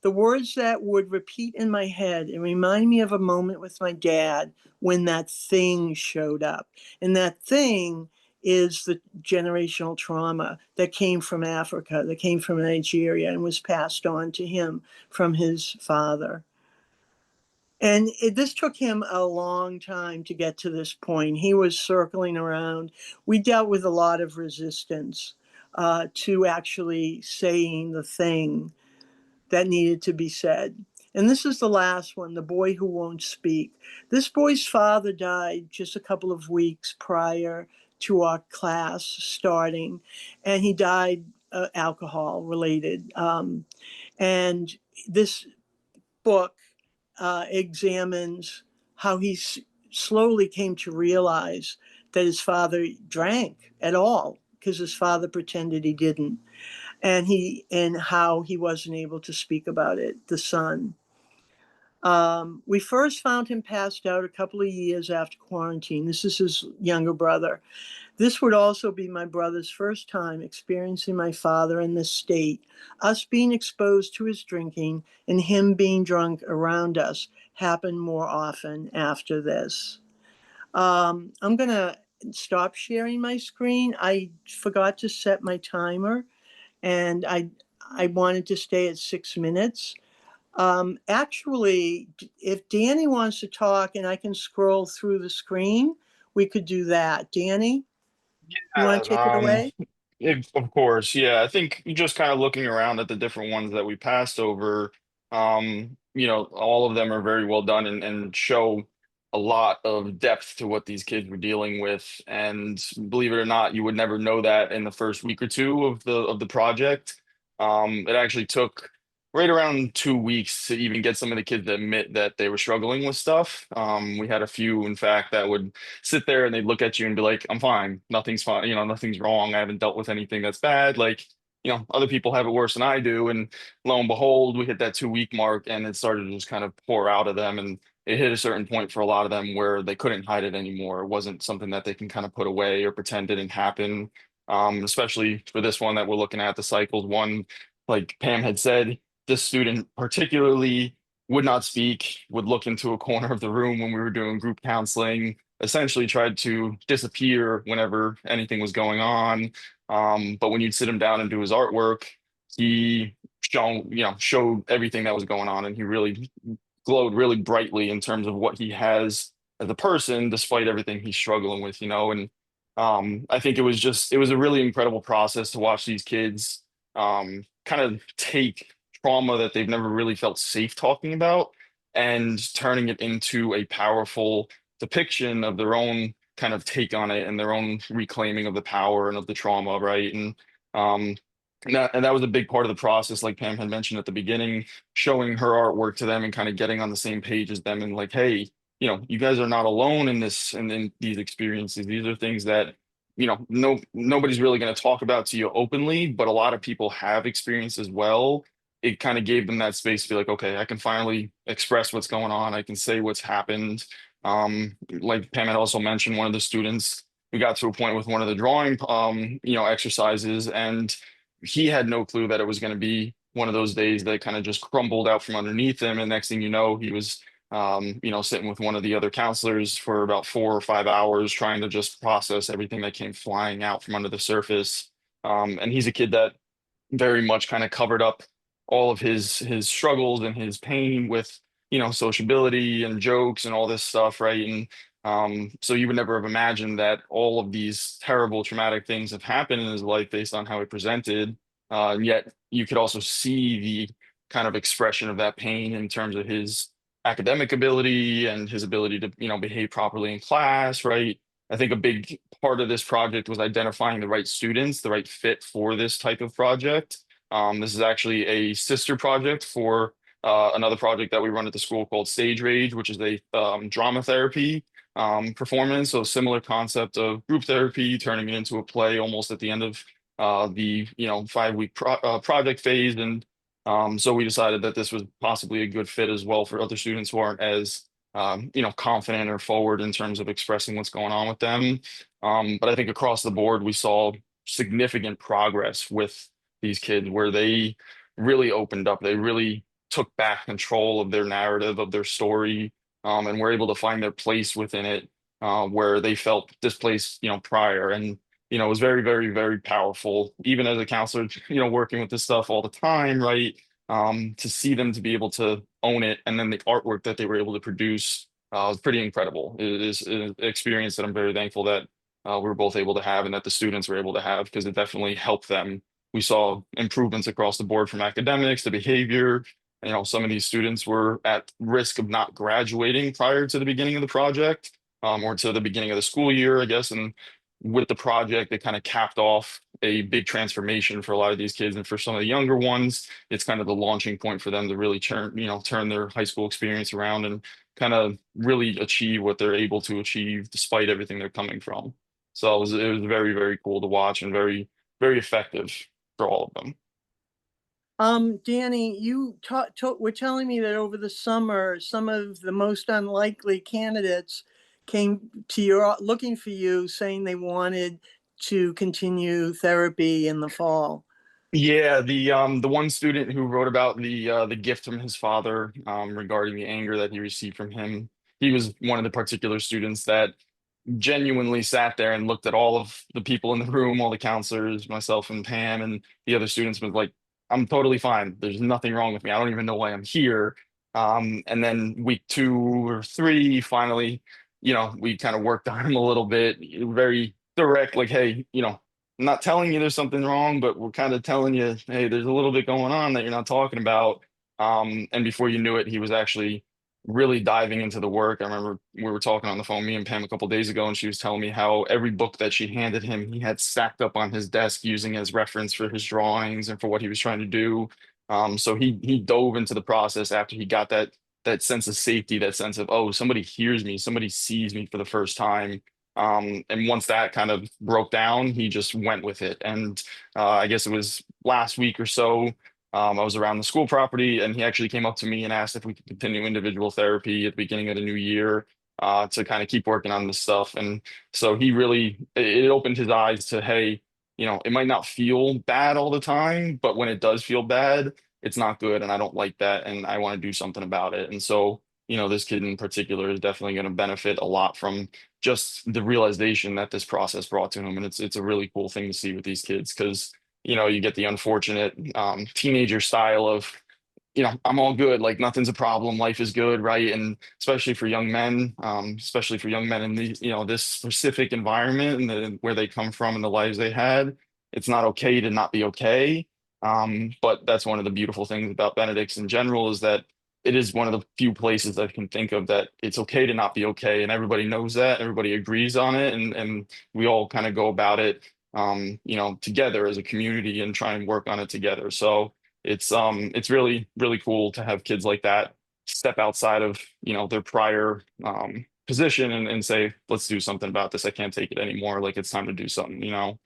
the words that would repeat in my head and remind me of a moment with my dad when that thing showed up. And that thing is the generational trauma that came from Africa, that came from Nigeria and was passed on to him from his father. And this took him a long time to get to this point. He was circling around. We dealt with a lot of resistance to actually saying the thing that needed to be said. And this is the last one, The Boy Who Won't Speak. This boy's father died just a couple of weeks prior to our class starting, and he died alcohol related. And this book examines how he slowly came to realize that his father drank at all because his father pretended he didn't, and how he wasn't able to speak about it, the son. We first found him passed out a couple of years after quarantine. This is his younger brother. This would also be my brother's first time experiencing my father in this state. Us being exposed to his drinking and him being drunk around us happened more often after this. I'm going to stop sharing my screen. I forgot to set my timer, and I wanted to stay at 6 minutes. Actually, if Danny wants to talk and I can scroll through the screen, we could do that. Danny? You want to take it away? Of course, yeah. I think just kind of looking around at the different ones that we passed over, all of them are very well done and show a lot of depth to what these kids were dealing with. And believe it or not, you would never know that in the first week or two of the project. It actually took right around 2 weeks to even get some of the kids to admit that they were struggling with stuff. We had a few, in fact, that would sit there and they'd look at you and be like, I'm fine, nothing's fine, nothing's wrong. I haven't dealt with anything that's bad. Like, other people have it worse than I do. And lo and behold, we hit that 2 week mark and it started to just kind of pour out of them. And it hit a certain point for a lot of them where they couldn't hide it anymore. It wasn't something that they can kind of put away or pretend didn't happen. Especially for this one that we're looking at, the cycles one, like Pam had said, this student particularly would not speak, would look into a corner of the room when we were doing group counseling, essentially tried to disappear whenever anything was going on. But when you'd sit him down and do his artwork, he showed everything that was going on, and he really glowed really brightly in terms of what he has as a person, despite everything he's struggling with, and I think it was a really incredible process to watch these kids kind of take trauma that they've never really felt safe talking about and turning it into a powerful depiction of their own kind of take on it and their own reclaiming of the power and of the trauma, right? And that was a big part of the process, like Pam had mentioned at the beginning, showing her artwork to them and kind of getting on the same page as them and like, hey, you guys are not alone in this and in these experiences. These are things that nobody's really going to talk about to you openly, but a lot of people have experienced as well. It kind of gave them that space to be like, okay, I can finally express what's going on. I can say what's happened. Like Pam had also mentioned, one of the students, we got to a point with one of the drawing, exercises, and he had no clue that it was going to be one of those days that kind of just crumbled out from underneath him. And next thing you know, he was sitting with one of the other counselors for about 4 or 5 hours trying to just process everything that came flying out from under the surface. And he's a kid that very much kind of covered up all of his struggles and his pain with, sociability and jokes and all this stuff, right? And so you would never have imagined that all of these terrible traumatic things have happened in his life based on how he presented. And yet you could also see the kind of expression of that pain in terms of his academic ability and his ability to behave properly in class, right? I think a big part of this project was identifying the right students, the right fit for this type of project. This is actually a sister project for another project that we run at the school called Stage Rage, which is a drama therapy performance. So similar concept of group therapy, turning it into a play almost at the end of the 5 week project phase. And so we decided that this was possibly a good fit as well for other students who aren't as confident or forward in terms of expressing what's going on with them. But I think across the board, we saw significant progress with these kids where they really opened up. They really took back control of their narrative, of their story, and were able to find their place within it, where they felt displaced, prior. And it was very, very, very powerful, even as a counselor, working with this stuff all the time, right? To see them to be able to own it, and then the artwork that they were able to produce was pretty incredible. It is an experience that I'm very thankful that we were both able to have and that the students were able to have, because it definitely helped them. We saw improvements across the board from academics to behavior. Some of these students were at risk of not graduating prior to the beginning of the project, or to the beginning of the school year, I guess. And with the project, it kind of capped off a big transformation for a lot of these kids. And for some of the younger ones, it's kind of the launching point for them to really turn their high school experience around and kind of really achieve what they're able to achieve despite everything they're coming from. So it was very, very cool to watch and very, very effective for all of them. Danny, you were telling me that over the summer, some of the most unlikely candidates came to you looking for you, saying they wanted to continue therapy in the fall. Yeah, the one student who wrote about the gift from his father regarding the anger that he received from him, he was one of the particular students that genuinely sat there and looked at all of the people in the room, all the counselors, myself and Pam and the other students was like, I'm totally fine. There's nothing wrong with me. I don't even know why I'm here. And then week 2 or 3, finally, we kind of worked on him a little bit, very direct, like, hey, I'm not telling you there's something wrong, but we're kind of telling you, hey, there's a little bit going on that you're not talking about. And before you knew it, he was actually really diving into the work. I remember we were talking on the phone, me and Pam, a couple days ago, and she was telling me how every book that she handed him, he had stacked up on his desk using as reference for his drawings and for what he was trying to do. So he dove into the process after he got that sense of safety, that sense of, oh, somebody hears me, somebody sees me for the first time. And once that kind of broke down, he just went with it. And I guess it was last week or so, I was around the school property and he actually came up to me and asked if we could continue individual therapy at the beginning of the new year to kind of keep working on this stuff. And so it opened his eyes to, hey, it might not feel bad all the time, but when it does feel bad, it's not good. And I don't like that. And I want to do something about it. And so, this kid in particular is definitely going to benefit a lot from just the realization that this process brought to him. And it's a really cool thing to see with these kids because you get the unfortunate teenager style of, I'm all good, like nothing's a problem, life is good, right? And especially for young men, in this specific environment and where they come from and the lives they had, it's not okay to not be okay. But that's one of the beautiful things about Benedict's in general is that it is one of the few places I can think of that it's okay to not be okay, and everybody knows that, everybody agrees on it, and we all kind of go about it together as a community and try and work on it together. So it's really, really cool to have kids like that step outside of, their prior position and say, let's do something about this. I can't take it anymore. Like it's time to do something.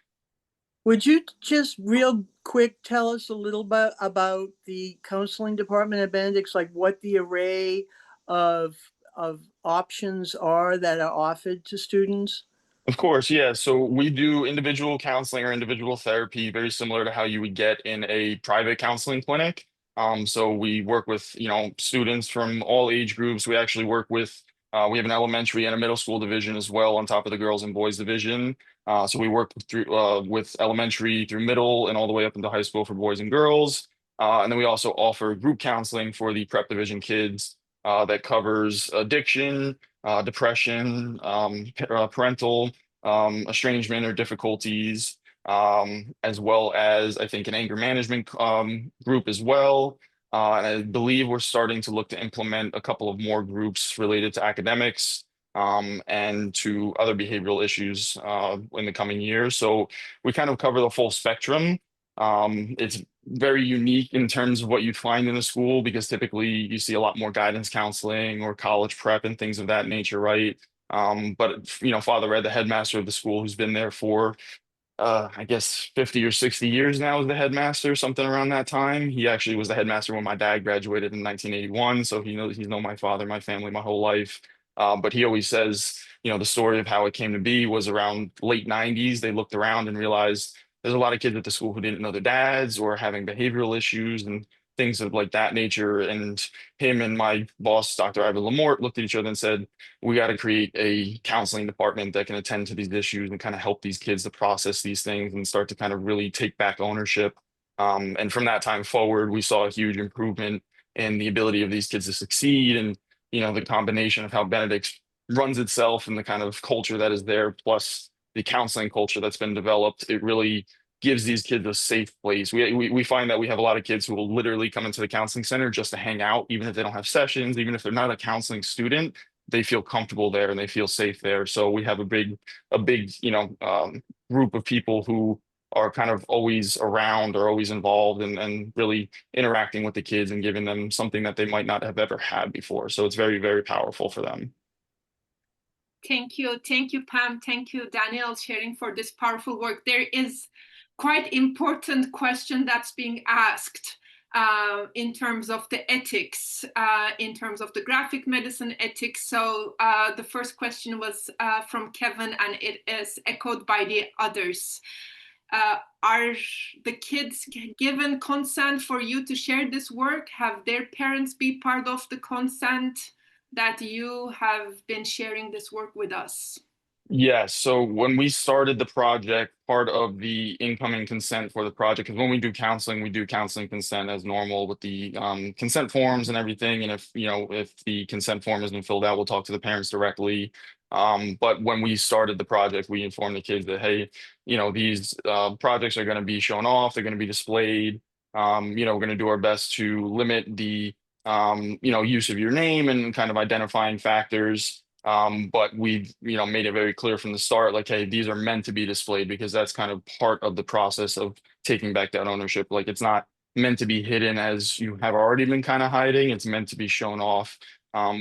Would you just real quick tell us a little bit about the counseling department at Benedict's, like what the array of options are that are offered to students? Of course, yeah. So we do individual counseling or individual therapy, very similar to how you would get in a private counseling clinic. So we work with, students from all age groups. We actually work with, we have an elementary and a middle school division as well on top of the girls and boys division. So we work with elementary through middle and all the way up into high school for boys and girls. And then we also offer group counseling for the prep division kids that covers addiction, depression, parental estrangement or difficulties, as well as I think an anger management group as well. And I believe we're starting to look to implement a couple of more groups related to academics and to other behavioral issues in the coming years. So we kind of cover the full spectrum. It's very unique in terms of what you'd find in a school because typically you see a lot more guidance counseling or college prep and things of that nature, right? But Father Ed, the headmaster of the school, who's been there for I guess 50 or 60 years now as the headmaster, something around that time. He actually was the headmaster when my dad graduated in 1981, so he's known my father, my family, my whole life. But he always says, the story of how it came to be was around late 90s. They looked around and realized there's a lot of kids at the school who didn't know their dads or having behavioral issues and things of like that nature. And him and my boss, Dr. Ivan Lamort, looked at each other and said, we got to create a counseling department that can attend to these issues and kind of help these kids to process these things and start to kind of really take back ownership. And from that time forward, we saw a huge improvement in the ability of these kids to succeed. And, the combination of how Benedict runs itself and the kind of culture that is there, plus the counseling culture that's been developed, it really gives these kids a safe place. We find that we have a lot of kids who will literally come into the counseling center just to hang out, even if they don't have sessions, even if they're not a counseling student, they feel comfortable there and they feel safe there. So we have a big, group of people who are kind of always around or always involved and really interacting with the kids and giving them something that they might not have ever had before. So it's very, very powerful for them. Thank you, Pam. Thank you, Daniel, sharing for this powerful work. There is quite important question that's being asked in terms of the ethics, in terms of the graphic medicine ethics. So the first question was from Kevin, and it is echoed by the others. Are the kids given consent for you to share this work? Have their parents be part of the consent that you have been sharing this work with us? Yes. So when we started the project, part of the incoming consent for the project, because when we do counseling consent as normal with the consent forms and everything. And if the consent form isn't filled out, we'll talk to the parents directly. But when we started the project, we informed the kids that, hey, these projects are going to be shown off, they're going to be displayed. We're going to do our best to limit the use of your name and kind of identifying factors. But we've, made it very clear from the start, like, hey, these are meant to be displayed because that's kind of part of the process of taking back that ownership. Like, it's not meant to be hidden as you have already been kind of hiding. It's meant to be shown off,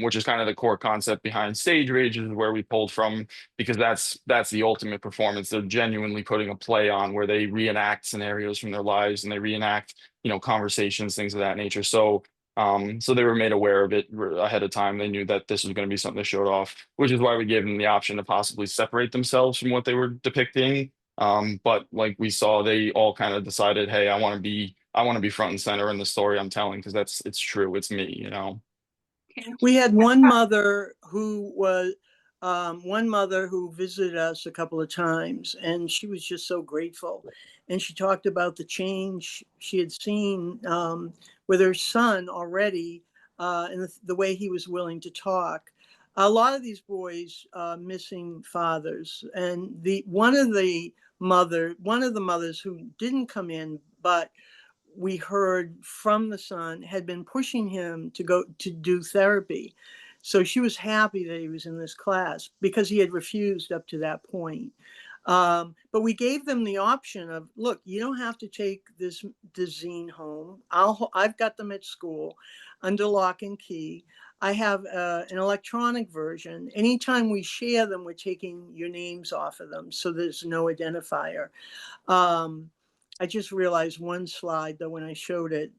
which is kind of the core concept behind Stage Rage, is where we pulled from, because that's the ultimate performance. They're genuinely putting a play on where they reenact scenarios from their lives and they reenact, conversations, things of that nature. So they were made aware of it ahead of time. They knew that this was going to be something they showed off, which is why we gave them the option to possibly separate themselves from what they were depicting. But like we saw, they all kind of decided, hey, I want to be front and center in the story I'm telling, because it's true. It's me. We had one mother who visited us a couple of times, and she was just so grateful. And she talked about the change she had seen with her son already, and the way he was willing to talk. A lot of these boys missing fathers, and one of the mothers who didn't come in, but we heard from the son, had been pushing him to go to do therapy. So she was happy that he was in this class because he had refused up to that point. But we gave them the option of, look, you don't have to take this zine home. I've got them at school under lock and key. I have an electronic version. Anytime we share them, we're taking your names off of them, so there's no identifier. I just realized one slide, though, when I showed it,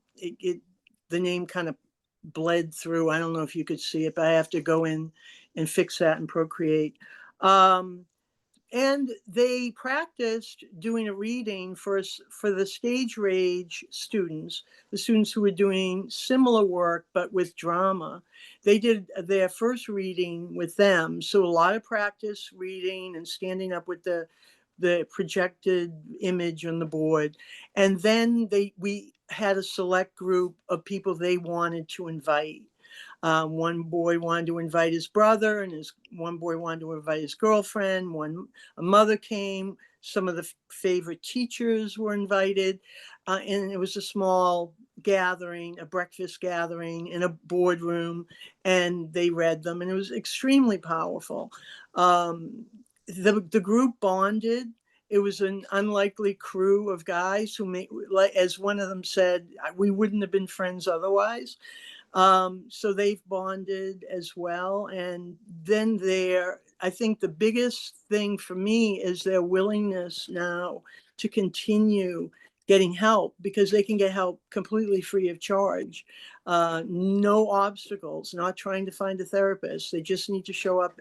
the name kind of bled through. I don't know if you could see it, but I have to go in and fix that in Procreate. And they practiced doing a reading for the Stage Rage students, the students who were doing similar work, but with drama. They did their first reading with them. So a lot of practice reading and standing up with the projected image on the board. And then we had a select group of people they wanted to invite. One boy wanted to invite his brother, and one boy wanted to invite his girlfriend. A mother came. Some of the favorite teachers were invited, and it was a small gathering, a breakfast gathering in a boardroom, and they read them, and it was extremely powerful. The group bonded. It was an unlikely crew of guys who as one of them said, we wouldn't have been friends otherwise. So they've bonded as well. And then I think the biggest thing for me is their willingness now to continue getting help, because they can get help completely free of charge. No obstacles, not trying to find a therapist. They just need to show up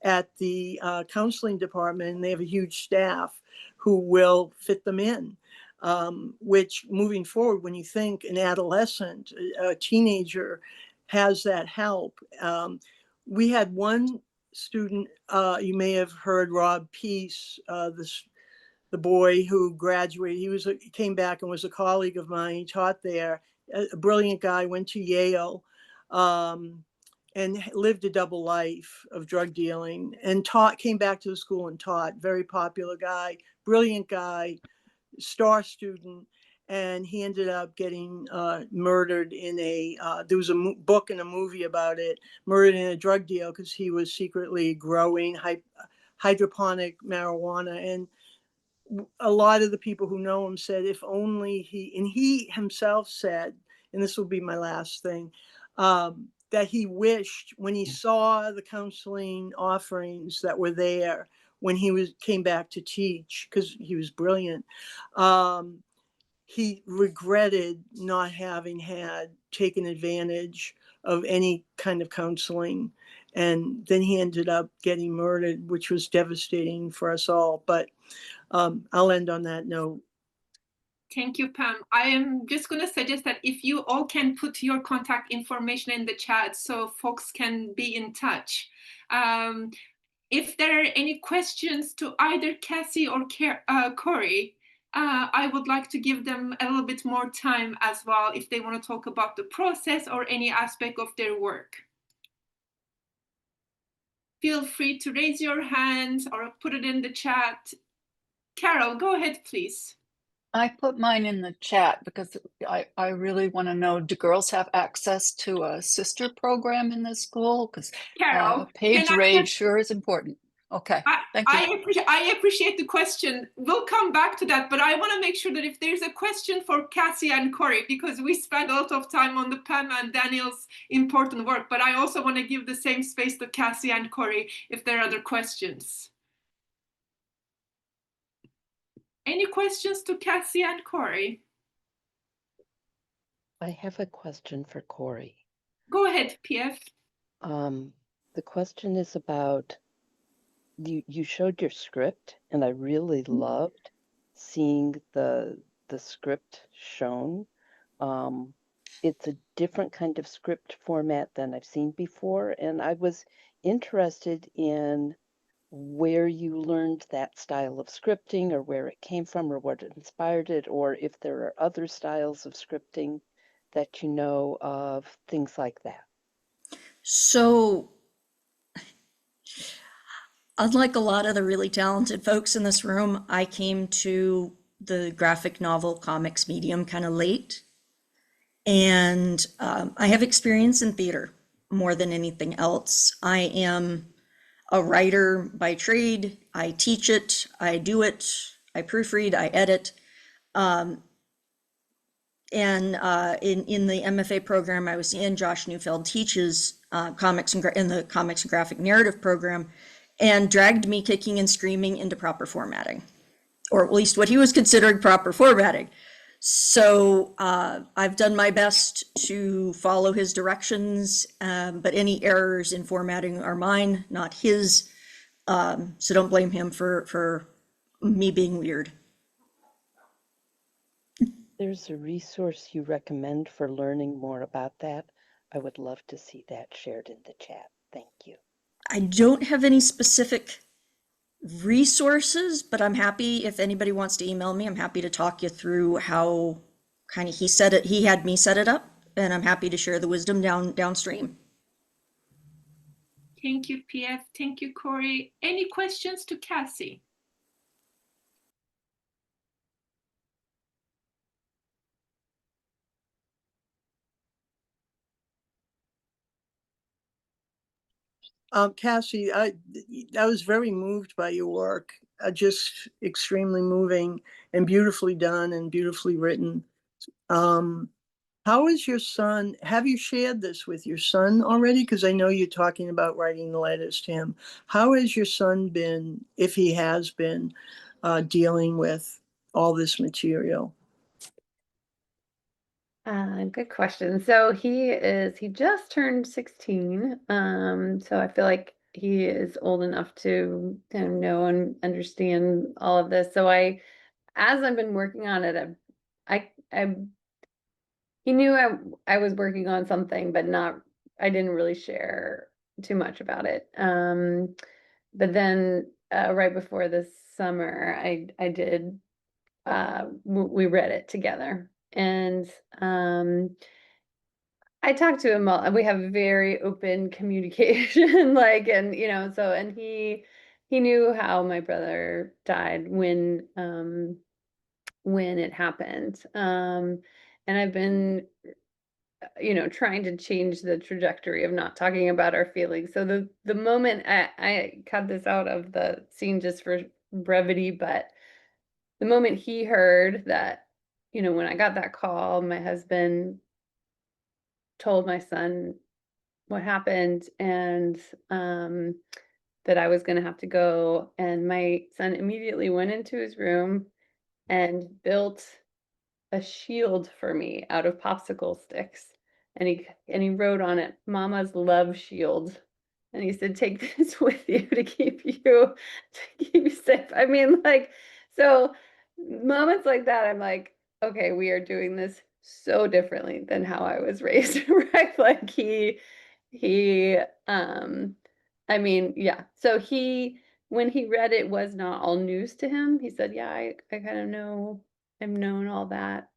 at the counseling department, and they have a huge staff who will fit them in. Which, moving forward, when you think an adolescent, a teenager has that help. We had one student, you may have heard Rob Peace, the boy who graduated. He came back and was a colleague of mine. He taught there, a brilliant guy, went to Yale, and lived a double life of drug dealing, and came back to the school and taught. Very popular guy, brilliant guy, star student. And he ended up getting murdered in there was a book and a movie about it, murdered in a drug deal because he was secretly growing hydroponic marijuana. And a lot of the people who know him said if only he himself said, and this will be my last thing, that he wished when he saw the counseling offerings that were there when he came back to teach, because he was brilliant, he regretted not having had taken advantage of any kind of counseling. And then he ended up getting murdered, which was devastating for us all. But I'll end on that note. Thank you, Pam. I am just going to suggest that if you all can put your contact information in the chat so folks can be in touch. If there are any questions to either Cassy or Cori, I would like to give them a little bit more time as well if they want to talk about the process or any aspect of their work. Feel free to raise your hand or put it in the chat. Carol, go ahead, please. I put mine in the chat because I really want to know, do girls have access to a sister program in this school? Because Carol, page raid sure is important. Okay, thank you. I appreciate the question. We'll come back to that, but I want to make sure that if there's a question for Cassy and Cori, because we spent a lot of time on the Pam and Daniel's important work, but I also want to give the same space to Cassy and Cori if there are other questions. Any questions to Cassy and Cori? I have a question for Cori. Go ahead, PF. The question is about, you showed your script, and I really loved seeing the script shown. It's a different kind of script format than I've seen before, and I was interested in where you learned that style of scripting, or where it came from, or what inspired it, or if there are other styles of scripting that you know of, things like that. So, unlike a lot of the really talented folks in this room, I came to the graphic novel comics medium kind of late. And I have experience in theater more than anything else. I am a writer by trade. I teach it, I do it, I proofread, I edit. And in the MFA program I was in, Josh Neufeld teaches comics in the comics and graphic narrative program, and dragged me kicking and screaming into proper formatting, or at least what he was considering proper formatting. So I've done my best to follow his directions, but any errors in formatting are mine, not his. So don't blame him for me being weird. There's a resource you recommend for learning more about that. I would love to see that shared in the chat. Thank you. I don't have any specific resources, but I'm happy if anybody wants to email me. I'm happy to talk you through how kind of he had me set it up, and I'm happy to share the wisdom downstream. Thank you, PF. Thank you, Cori. Any questions to Cassy? Cassy, I was very moved by your work. Just extremely moving and beautifully done and beautifully written. How is your son? Have you shared this with your son already? Because I know you're talking about writing letters to him. How has your son been, if he has been, dealing with all this material? Good question. So he just turned 16. So I feel like he is old enough to know and understand all of this. So as I've been working on it, he knew I was working on something, but I didn't really share too much about it. But then right before this summer, I did, we read it together. And I talked to him, we have very open communication, and he knew how my brother died when it happened. And I've been, trying to change the trajectory of not talking about our feelings. So the moment I cut this out of the scene just for brevity, but the moment he heard that, you know, when I got that call, my husband told my son what happened, and that I was going to have to go. And my son immediately went into his room and built a shield for me out of popsicle sticks. And he wrote on it, "Mama's love shield." And he said, "Take this with you to keep you safe." I mean, like, so moments like that, I'm like, okay, we are doing this so differently than how I was raised, right? Like he I mean, yeah. So when he read it was not all news to him. He said, "Yeah, I kind of know, I've known all that."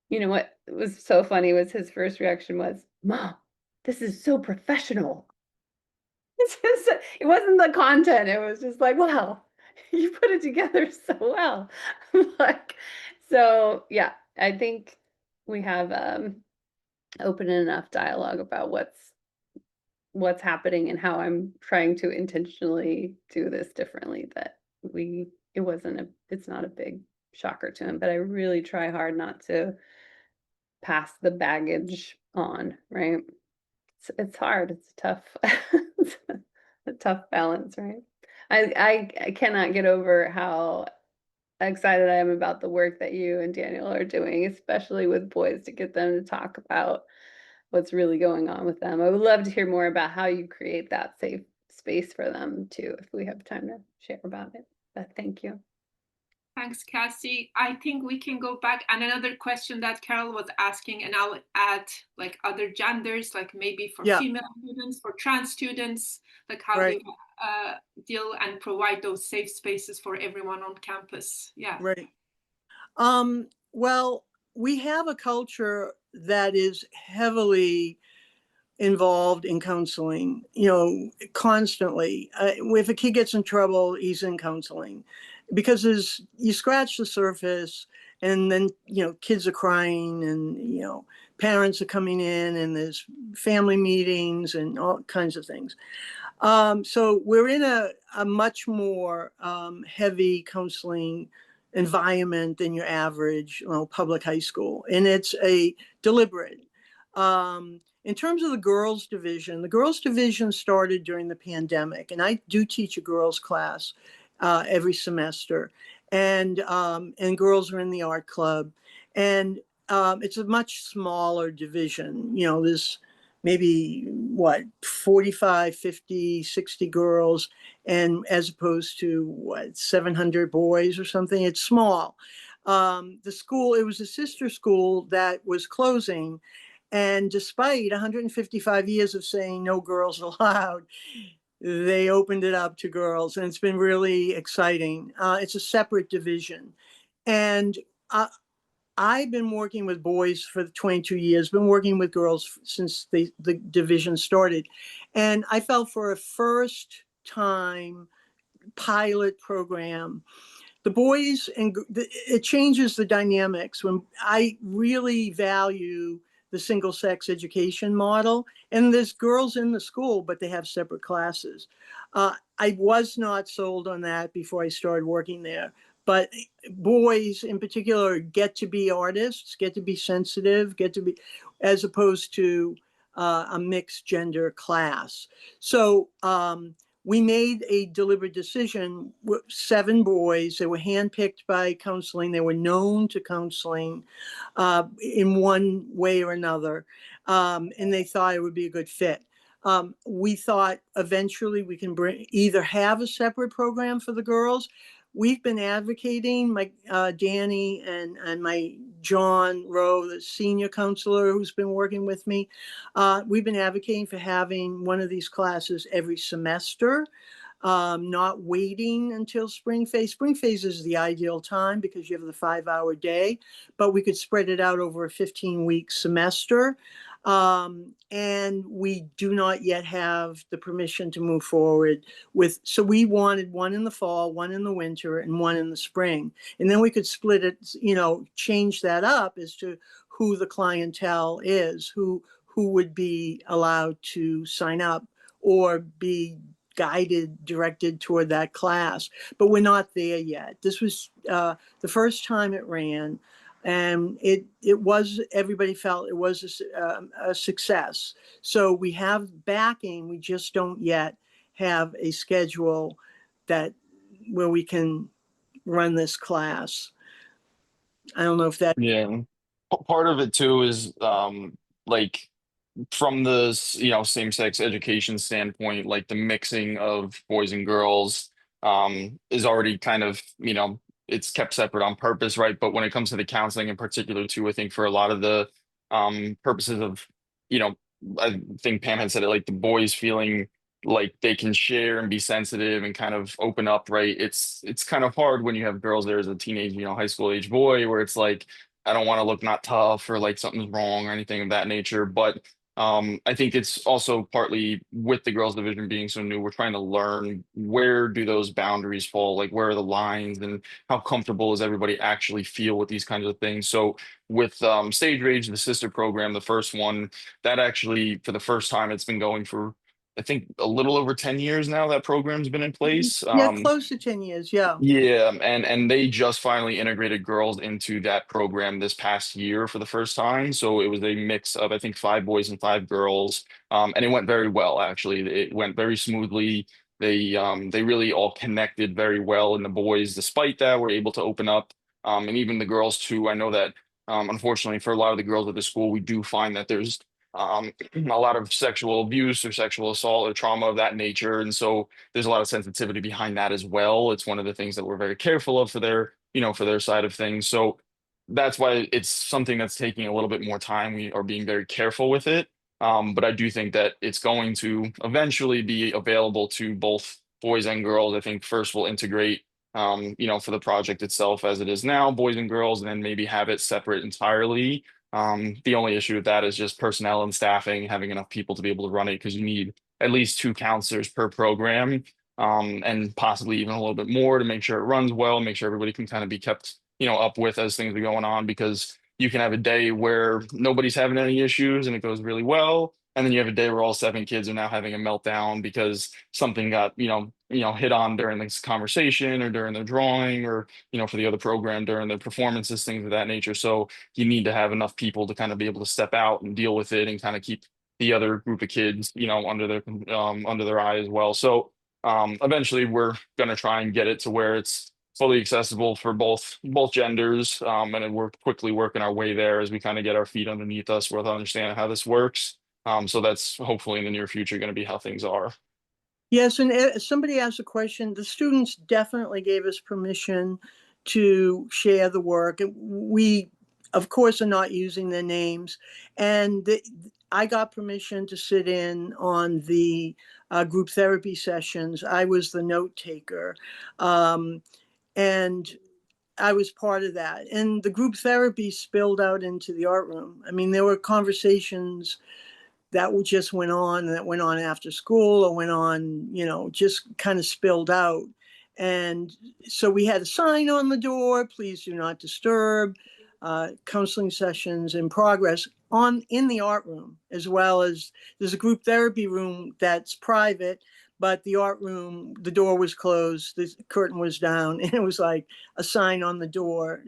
You know what was so funny was his first reaction was, "Mom, this is so professional." It's just, it wasn't the content. It was just like, "Wow, you put it together so well." Like, so yeah, I think we have open enough dialogue about what's happening and how I'm trying to intentionally do this differently, that it's not a big shocker to him, but I really try hard not to pass the baggage on, right? It's hard. It's tough. It's a tough balance, right? I cannot get over how excited I am about the work that you and Daniel are doing, especially with boys, to get them to talk about what's really going on with them. I would love to hear more about how you create that safe space for them too, if we have time to share about it. But thank you. Thanks, Cassie. I think we can go back. And another question that Carol was asking, and I'll add like other genders, like maybe for Yeah. female students, for trans students, like how Right. do you deal and provide those safe spaces for everyone on campus? Yeah. Right. Well, we have a culture that is heavily involved in counseling, you know, constantly. If a kid gets in trouble, he's in counseling, because you scratch the surface, and then, you know, kids are crying, and, you know, parents are coming in, and there's family meetings and all kinds of things. So we're in a much more heavy counseling environment than your average, you know, public high school, and it's a deliberate. In terms of the girls division started during the pandemic, and I do teach a girls class every semester, and girls are in the art club, and it's a much smaller division. You know, there's maybe what, 45, 50, 60 girls, and as opposed to what, 700 boys or something. It's small. The school, it was a sister school that was closing, and despite 155 years of saying no girls allowed, they opened it up to girls, and it's been really exciting. It's a separate division, and I've been working with boys for 22 years, been working with girls since the division started. And I felt, for a first time pilot program, the boys, and it changes the dynamics. When I really value the single sex education model, and there's girls in the school, but they have separate classes. I was not sold on that before I started working there. But boys in particular get to be artists, get to be sensitive, get to be, as opposed to a mixed gender class. So we made a deliberate decision. 7 boys, they were handpicked by counseling. They were known to counseling in one way or another, and they thought it would be a good fit. We thought eventually we can either have a separate program for the girls. We've been advocating, my Danny and my John Rowe, the senior counselor who's been working with me. We've been advocating for having one of these classes every semester, not waiting until spring phase. Spring phase is the ideal time because you have the 5-hour day, but we could spread it out over a 15-week semester. And we do not yet have the permission to move forward with, so we wanted one in the fall, one in the winter, and one in the spring. And then we could split it, you know, change that up as to who the clientele is, who would be allowed to sign up or be guided, directed toward that class, but we're not there yet. This was the first time it ran, and it was, everybody felt it was a success. So we have backing, we just don't yet have a schedule that where we can run this class. I don't know if that. Yeah. Part of it too is like from the same-sex education standpoint, like the mixing of boys and girls is already kind of, it's kept separate on purpose, right? But when it comes to the counseling in particular too, I think for a lot of the purposes of, you know, I think Pam had said it, like the boys feeling like they can share and be sensitive and kind of open up, right? It's kind of hard when you have girls there as a teenage, high school age boy, where it's like, I don't want to look not tough or like something's wrong or anything of that nature. But I think it's also partly with the girls division being so new, we're trying to learn where do those boundaries fall, like where are the lines and how comfortable does everybody actually feel with these kinds of things. So with Stage Rage, the sister program, the first one, that actually for the first time it's been going for I think a little over 10 years now that program's been in place. Yeah, close to 10 years. Yeah. Yeah, and they just finally integrated girls into that program this past year for the first time. So it was a mix of I think 5 boys and 5 girls, and it went very well. Actually, it went very smoothly. They really all connected very well, and the boys, despite that, were able to open up, and even the girls too. I know that unfortunately for a lot of the girls at the school, we do find that there's a lot of sexual abuse or sexual assault or trauma of that nature, and so there's a lot of sensitivity behind that as well. It's one of the things that we're very careful of for their, for their side of things. So that's why it's something that's taking a little bit more time. We are being very careful with it. But I do think that it's going to eventually be available to both boys and girls. I think first we'll integrate, for the project itself as it is now, boys and girls, and then maybe have it separate entirely. The only issue with that is just personnel and staffing, having enough people to be able to run it because you need at least 2 counselors per program, and possibly even a little bit more to make sure it runs well, make sure everybody can kind of be kept, up with as things are going on, because you can have a day where nobody's having any issues and it goes really well. And then you have a day where all 7 kids are now having a meltdown because something got, hit on during this conversation or during their drawing or, for the other program during their performances, things of that nature. So you need to have enough people to kind of be able to step out and deal with it and kind of keep the other group of kids, under their eye as well. So eventually we're going to try and get it to where it's fully accessible for both genders, and then we're quickly working our way there as we kind of get our feet underneath us with understanding how this works. So that's hopefully in the near future going to be how things are. Yes, and somebody asked a question. The students definitely gave us permission to share the work. We, of course, are not using their names. And I got permission to sit in on the group therapy sessions. I was the note taker. And I was part of that. And the group therapy spilled out into the art room. I mean, there were conversations that just went on, and that went on after school or went on, just kind of spilled out. And so we had a sign on the door, please do not disturb, counseling sessions in progress in the art room, as well as there's a group therapy room that's private, but the art room, the door was closed, the curtain was down, and it was like a sign on the door,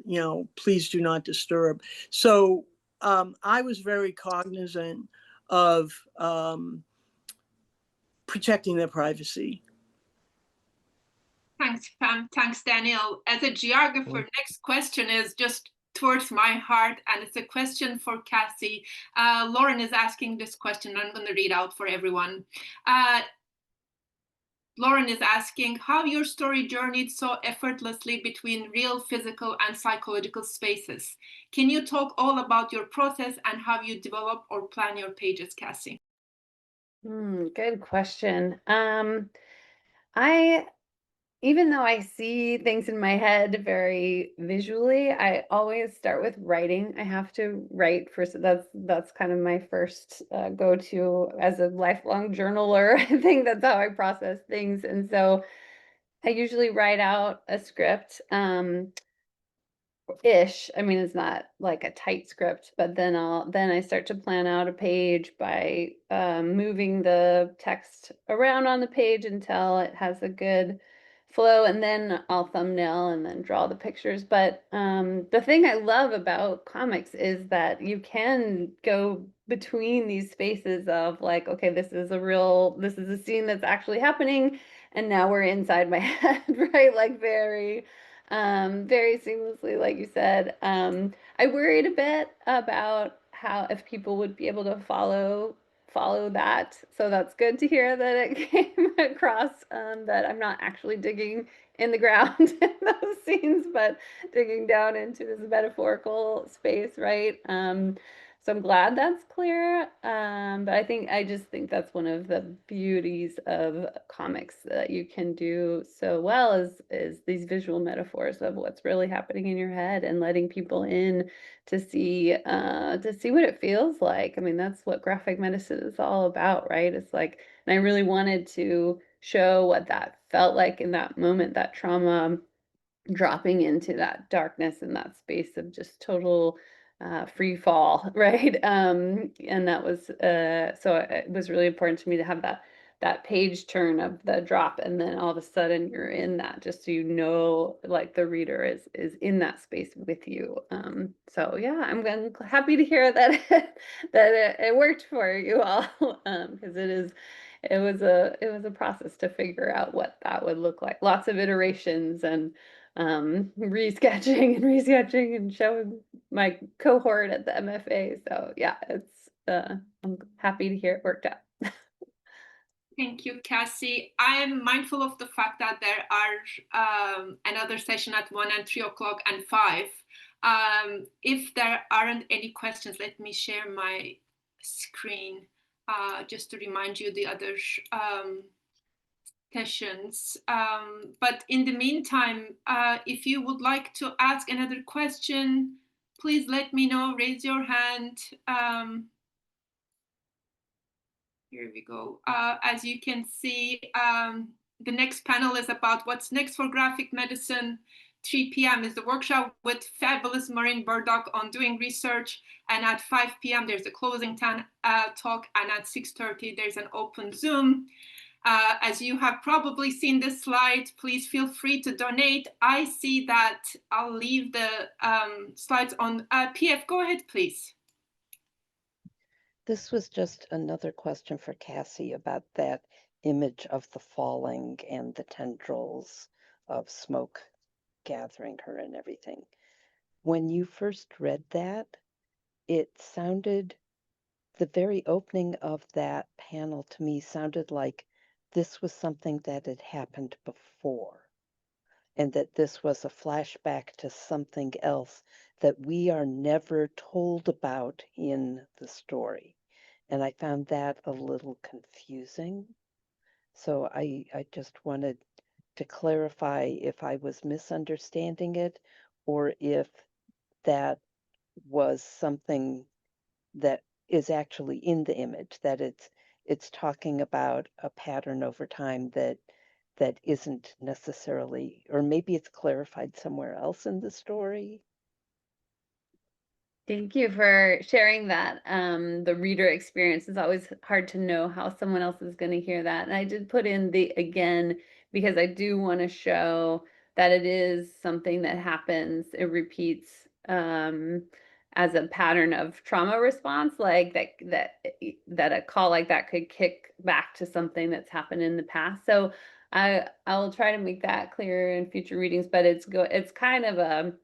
please do not disturb. So I was very cognizant of protecting their privacy. Thanks, Pam. Thanks, Daniel. As a geographer, next question is just towards my heart, and it's a question for Cassy. Lauren is asking this question. I'm going to read out for everyone. Lauren is asking how your story journeyed so effortlessly between real physical and psychological spaces. Can you talk all about your process and how you develop or plan your pages, Cassy? Good question. Even though I see things in my head very visually, I always start with writing. I have to write first. That's kind of my first go-to as a lifelong journaler. I think that's how I process things. And so I usually write out a script. ish. I mean, it's not like a tight script, but then I start to plan out a page by moving the text around on the page until it has a good flow, and then I'll thumbnail and then draw the pictures. But the thing I love about comics is that you can go between these spaces of like, okay, this is a scene that's actually happening, and now we're inside my head, right? Like very seamlessly, like you said. I worried a bit about how if people would be able to follow that. So that's good to hear that it came across that I'm not actually digging in the ground in those scenes, but digging down into this metaphorical space, right? So I'm glad that's clear. But I just think that's one of the beauties of comics that you can do so well is these visual metaphors of what's really happening in your head and letting people in to see what it feels like. I mean, that's what graphic medicine is all about, right? It's like, and I really wanted to show what that felt like in that moment, that trauma, dropping into that darkness and that space of just total free fall, right? And that was so it was really important to me to have that page turn of the drop, and then all of a sudden you're in that, just so you know, like the reader is in that space with you. So yeah, I'm happy to hear that it worked for you all, because it was a process to figure out what that would look like. Lots of iterations and resketching and showing my cohort at the MFA. So yeah, I'm happy to hear it worked out. Thank you, Cassie. I am mindful of the fact that there are another session at 1 and 3 o'clock and 5. If there aren't any questions, let me share my screen just to remind you the other sessions. But in the meantime, if you would like to ask another question, please let me know, raise your hand. Here we go. As you can see, the next panel is about what's next for graphic medicine. 3 p.m. is the workshop with fabulous Maureen Burdock on doing research. And at 5 p.m. there's a closing talk. And at 6:30 there's an open Zoom. As you have probably seen this slide, please feel free to donate. I see that I'll leave the slides on. PF, go ahead, please. This was just another question for Cassie about that image of the falling and the tendrils of smoke gathering her and everything. When you first read that, it sounded, the very opening of that panel to me sounded like this was something that had happened before, and that this was a flashback to something else that we are never told about in the story. And I found that a little confusing. So I just wanted to clarify if I was misunderstanding it, or if that was something that is actually in the image, that it's talking about a pattern over time that isn't necessarily, or maybe it's clarified somewhere else in the story. Thank you for sharing that. The reader experience is always hard to know how someone else is going to hear that. And I did put in the again because I do want to show that it is something that happens, it repeats as a pattern of trauma response, like that a call like that could kick back to something that's happened in the past. So I will try to make that clearer in future readings, but it's kind of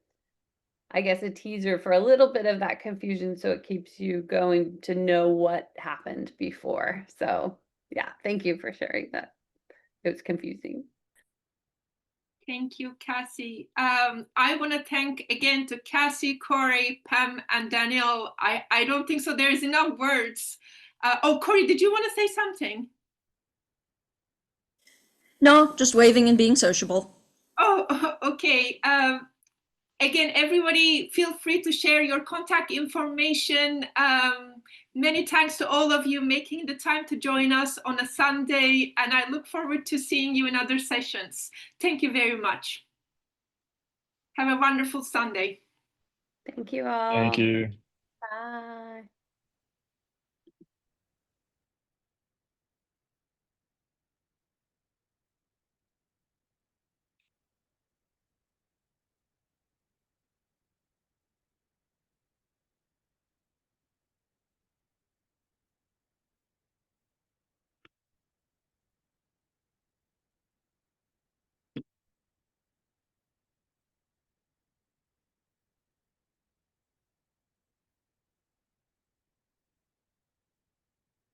I guess a teaser for a little bit of that confusion, so it keeps you going to know what happened before. So yeah, thank you for sharing that. It was confusing. Thank you, Cassie. I want to thank again to Cassie, Cori, Pam, and Daniel. I don't think so there's enough words. Oh, Cori, did you want to say something? No, just waving and being sociable. Oh, okay. Again, everybody feel free to share your contact information. Many thanks to all of you making the time to join us on a Sunday, and I look forward to seeing you in other sessions. Thank you very much. Have a wonderful Sunday. Thank you all. Thank you. Bye.